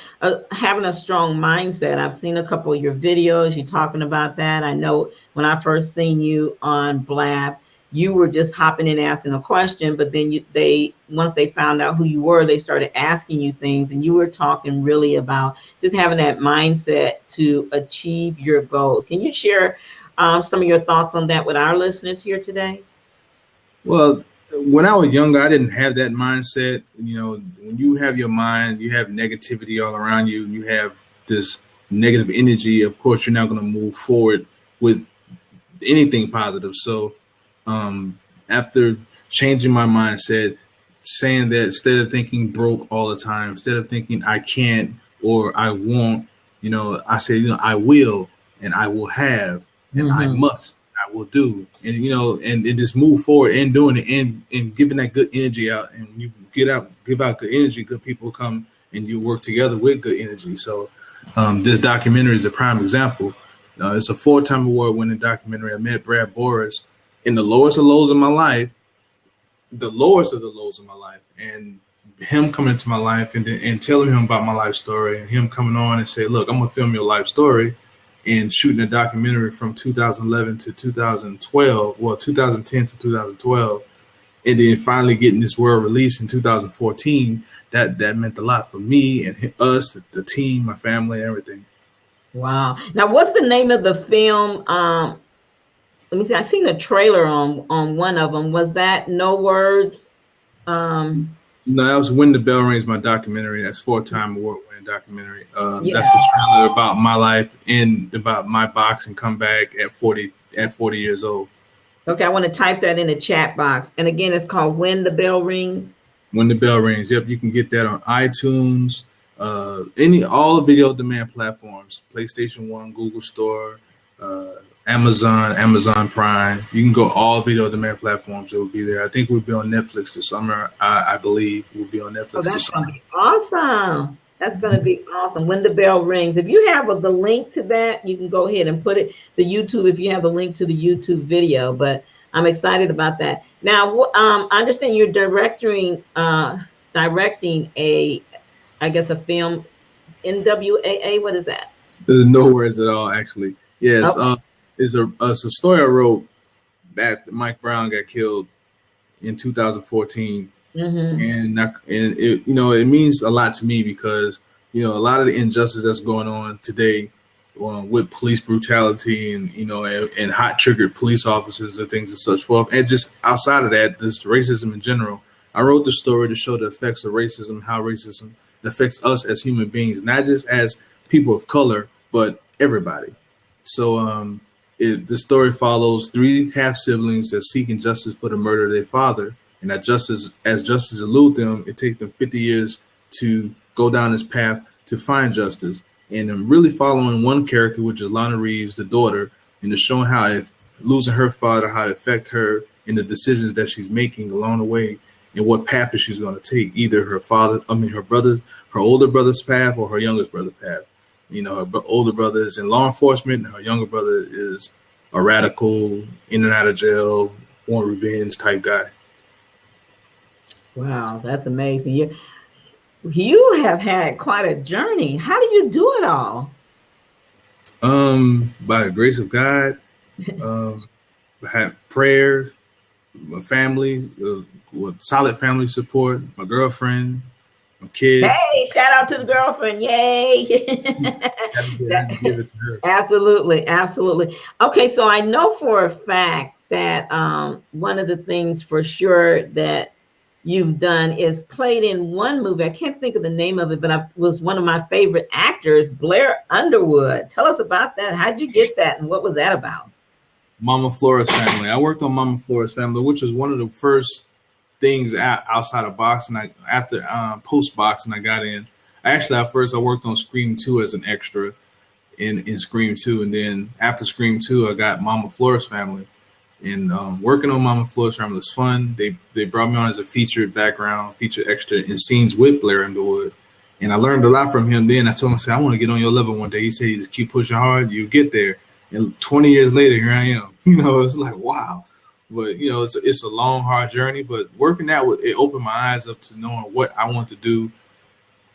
having a strong mindset. I've seen a couple of your videos. You're talking about that. I know when I first seen you on Blab, you were just hopping in asking a question, but then once they found out who you were, they started asking you things, and you were talking really about just having that mindset to achieve your goals. Can you share some of your thoughts on that with our listeners here today? Well, when I was younger, I didn't have that mindset. When you have your mind, you have negativity all around you, you have this negative energy, of course, you're not going to move forward with anything positive. So after changing my mindset, saying that instead of thinking broke all the time, instead of thinking I can't or I won't, I say, I will, and I will have, and I must, I will do, and and just move forward and doing it and giving that good energy out. And when you give out good energy, good people come and you work together with good energy. So this documentary is a prime example. It's a 4-time award-winning documentary. I met Brad Boris in the lowest of lows of my life, and him coming into my life and telling him about my life story, and him coming on and say, look, I'm gonna film your life story, and shooting a documentary from 2011 to 2012, well, 2010 to 2012, and then finally getting this world release in 2014. That meant a lot for me and us, the team, my family, everything. Wow. Now, what's the name of the film? Let me see. I seen a trailer on one of them. Was that No Words? No, that was When the Bell Rings, my documentary. That's 4-time award-winning documentary. Yeah. That's the trailer about my life and about my boxing comeback at 40 years old. Okay, I want to type that in the chat box. And again, it's called When the Bell Rings. When the Bell Rings. Yep, you can get that on iTunes, all the video demand platforms, PlayStation 1, Google Store, Amazon Prime. You can go all video demand platforms. It will be there. I think we'll be on Netflix this summer. I believe we'll be on Netflix this summer. That's going to be awesome. That's going to be awesome. When the Bell Rings. If you have the link to that, you can go ahead and put it, the YouTube, if you have the link to the YouTube video. But I'm excited about that. Now, I understand you're directing a film, NWAA. What is that? There's no words at all, actually. Yes, okay. It's a story I wrote that Mike Brown got killed in 2014, and it it means a lot to me because a lot of the injustice that's going on today with police brutality and hot triggered police officers and things and such forth, and just outside of that, this racism in general. I wrote the story to show the effects of racism, how racism affects us as human beings, not just as people of color, but everybody. So the story follows 3 half siblings that seeking justice for the murder of their father, and as justice eludes them, it takes them 50 years to go down this path to find justice. And I'm really following one character, which is Lana Reeves, the daughter, and it's showing how losing her father, how it affects her in the decisions that she's making along the way, and what path is she's going to take, either her older brother's path or her youngest brother's path. Her older brother is in law enforcement, and her younger brother is a radical, in and out of jail, want revenge type guy. Wow, that's amazing. You have had quite a journey. How do you do it all? By the grace of God, I had prayer, my family, with solid family support, my girlfriend, my kids. Hey, shout out to the girlfriend. Yay. Absolutely. Okay, so I know for a fact that one of the things for sure that you've done is played in one movie. I can't think of the name of it, but I was one of my favorite actors, Blair Underwood. Tell us about that. How'd you get that, and what was that about? Mama Flora's Family. I worked on Mama Flora's Family, which was one of the first things outside of boxing. After post boxing, I got in. At first I worked on Scream 2 as an extra in Scream 2, and then after Scream 2, I got Mama Flora's Family. And working on Mama Flora's Family was fun. They brought me on as a featured extra in scenes with Blair Underwood, and I learned a lot from him. Then I told him, I want to get on your level one day. He said, just keep pushing hard, you get there. And 20 years later, here I am. It's like, wow. But it's a long, hard journey. But working out, it opened my eyes up to knowing what I want to do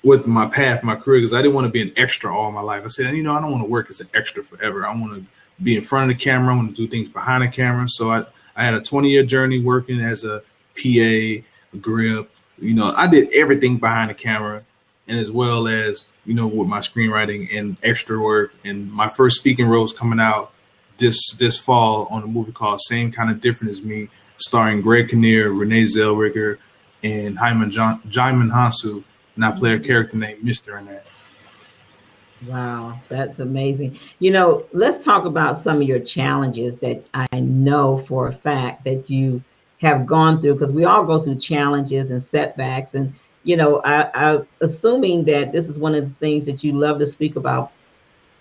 with my path, my career, because I didn't want to be an extra all my life. I said, I don't want to work as an extra forever. I want to be in front of the camera. I want to do things behind the camera. So I had a 20-year journey working as a PA, a grip. I did everything behind the camera, and as well as with my screenwriting and extra work. And my first speaking role is coming out this fall on a movie called Same Kind of Different as Me, starring Greg Kinnear, Renee Zellweger, and Jaimin Hansu. And I play a character named Mr. in that. Wow, that's amazing. Let's talk about some of your challenges that I know for a fact that you have gone through, because we all go through challenges and setbacks. And, I'm assuming that this is one of the things that you love to speak about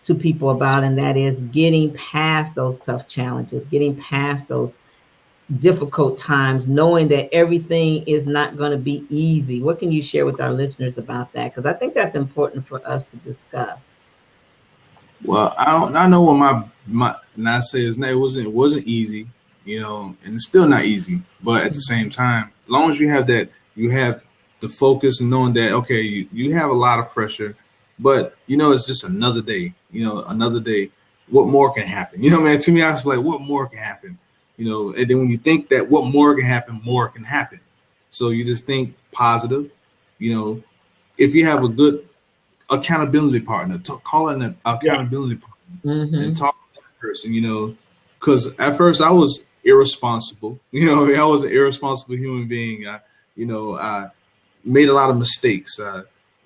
to people about, and that is getting past those tough challenges, getting past those difficult times, knowing that everything is not going to be easy. What can you share with our listeners about that? Because I think that's important for us to discuss. Well, I know when my and I say it wasn't easy, and it's still not easy. But at the same time, as long as you have that, you have the focus and knowing that, okay, you have a lot of pressure, but it's just another day. Another day. What more can happen? Man. To me, I was like, what more can happen? And then when you think that what more can happen, more can happen. So you just think positive. If you have a good accountability partner, call in an accountability partner and talk to that person, because at first I was irresponsible. I was an irresponsible human being. made a lot of mistakes.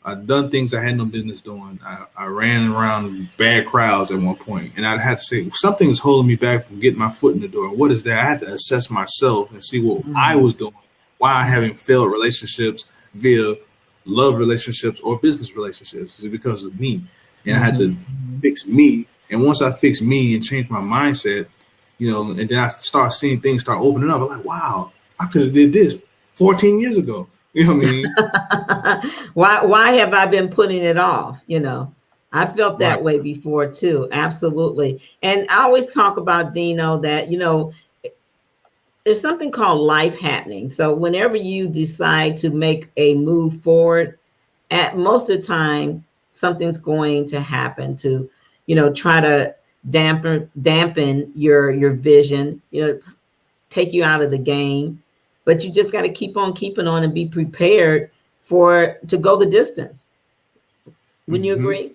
I've done things I had no business doing. I ran around bad crowds at one point, and I'd have to say something is holding me back from getting my foot in the door. What is that? I had to assess myself and see what I was doing, why I haven't failed relationships via love relationships or business relationships. Is it because of me? And I had to fix me. And once I fixed me and changed my mindset, you know, and then I start seeing things start opening up. I'm like, wow, I could have did this 14 years ago. You know what I mean? Why have I been putting it off? You know, I felt that way before too. Absolutely. And I always talk about, Dino, that, you know, there's something called life happening. So whenever you decide to make a move forward, at most of the time, something's going to happen to, you know, try to dampen your vision, you know, take you out of the game. But you just got to keep on keeping on and be prepared to go the distance. Wouldn't you agree?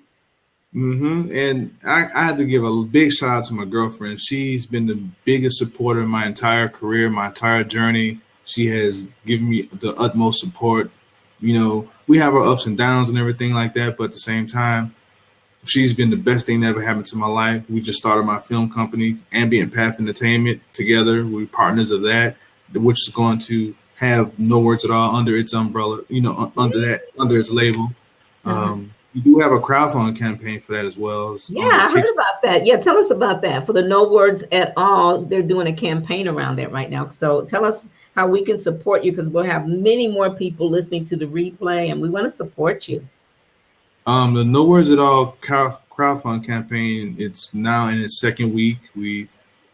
And I had to give a big shout out to my girlfriend. She's been the biggest supporter in my entire career, my entire journey. She has given me the utmost support. You know, we have our ups and downs and everything like that, but at the same time, she's been the best thing that ever happened to my life. We just started my film company, Ambient Path Entertainment, together. We're partners of that, which is going to have No Words at All under its umbrella, you know, under its label. We do have a crowdfunding campaign for that as well. Yeah, I heard about that. Yeah, tell us about that. For the No Words at All, they're doing a campaign around that right now. So tell us how we can support you, because we'll have many more people listening to the replay, and we want to support you. The No Words at All crowdfunding campaign, it's now in its second week. We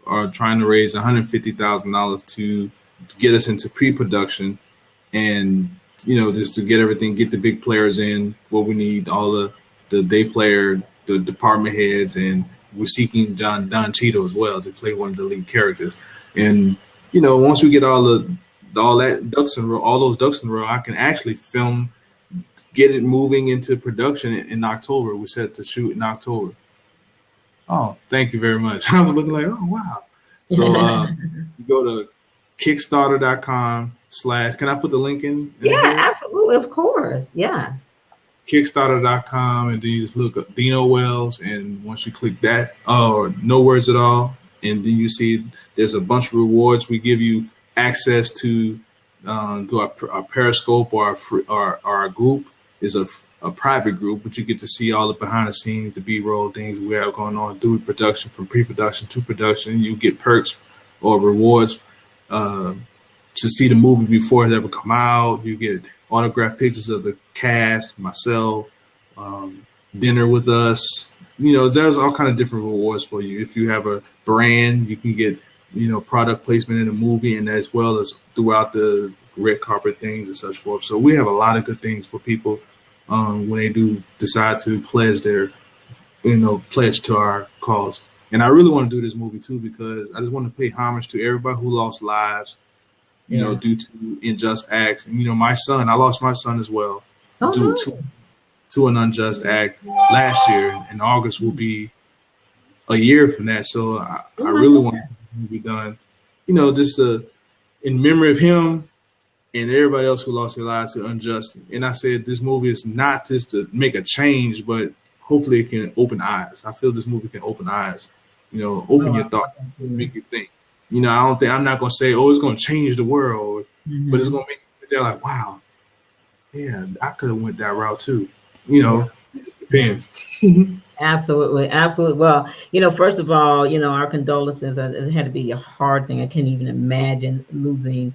are trying to raise $150,000 to get us into pre-production, and you know, just to get everything, get the big players in, what we need, all the day player, the department heads, and we're seeking Don Cheeto as well to play one of the lead characters. And you know, once we get all those ducks in a row, I can actually film, get it moving into production in October. We're set to shoot in October. Oh, thank you very much. I was looking like, oh wow. So you go to Kickstarter.com/ can I put the link in? Yeah, absolutely, of course. Yeah. Kickstarter.com, and then you just look up DinoWells, and once you click that, or No Words at All, and then you see there's a bunch of rewards. We give you access to our Periscope, or our group is a private group, but you get to see all the behind the scenes, the B-roll things we have going on, through production, from pre-production to production. You get perks or rewards to see the movie before it ever come out. You get autographed pictures of the cast, myself, dinner with us. You know, there's all kind of different rewards for you. If you have a brand, you can get, you know, product placement in the movie, and as well as throughout the red carpet things and such forth. So we have a lot of good things for people when they do decide to pledge to our cause. And I really want to do this movie too, because I just want to pay homage to everybody who lost lives, you know, due to unjust acts. And, you know, my son, I lost my son as well due to an unjust act last year. In August will be a year from that. So I really want to be done, you know, just in memory of him and everybody else who lost their lives to unjust. And I said, this movie is not just to make a change, but hopefully it can open eyes. I feel this movie can open eyes, you know, open your thoughts, make you think. You know, I'm not going to say, oh, it's going to change the world, but it's going to make you feel like, wow, yeah, I could have went that route too. You know, it just depends. Absolutely. Absolutely. Well, you know, first of all, you know, our condolences. It had to be a hard thing. I can't even imagine losing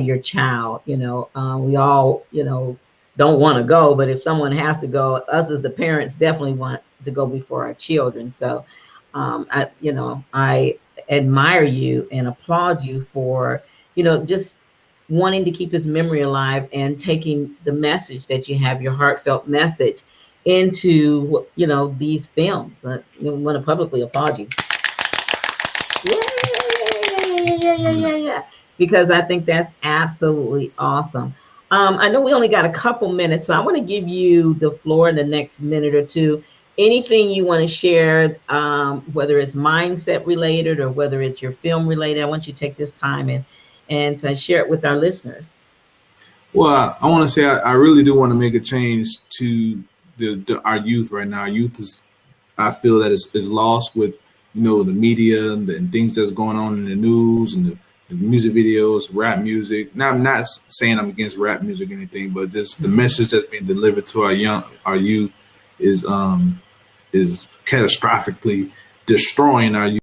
your child. You know, we all, you know, don't want to go, but if someone has to go, us as the parents definitely want to go before our children. So, I admire you and applaud you for, you know, just wanting to keep his memory alive and taking the message that you have, your heartfelt message, into, you know, these films. I want to publicly applaud you. Yeah. Because I think that's absolutely awesome. I know we only got a couple minutes, so I want to give you the floor in the next minute or two. Anything you want to share, whether it's mindset related or whether it's your film related, I want you to take this time and to share it with our listeners. Well, I want to say I really do want to make a change to our youth right now. Our youth is, I feel that is lost with, you know, the media and things that's going on in the news and the music videos, rap music. Now, I'm not saying I'm against rap music or anything, but just the message that's being delivered to our youth is catastrophically destroying our youth.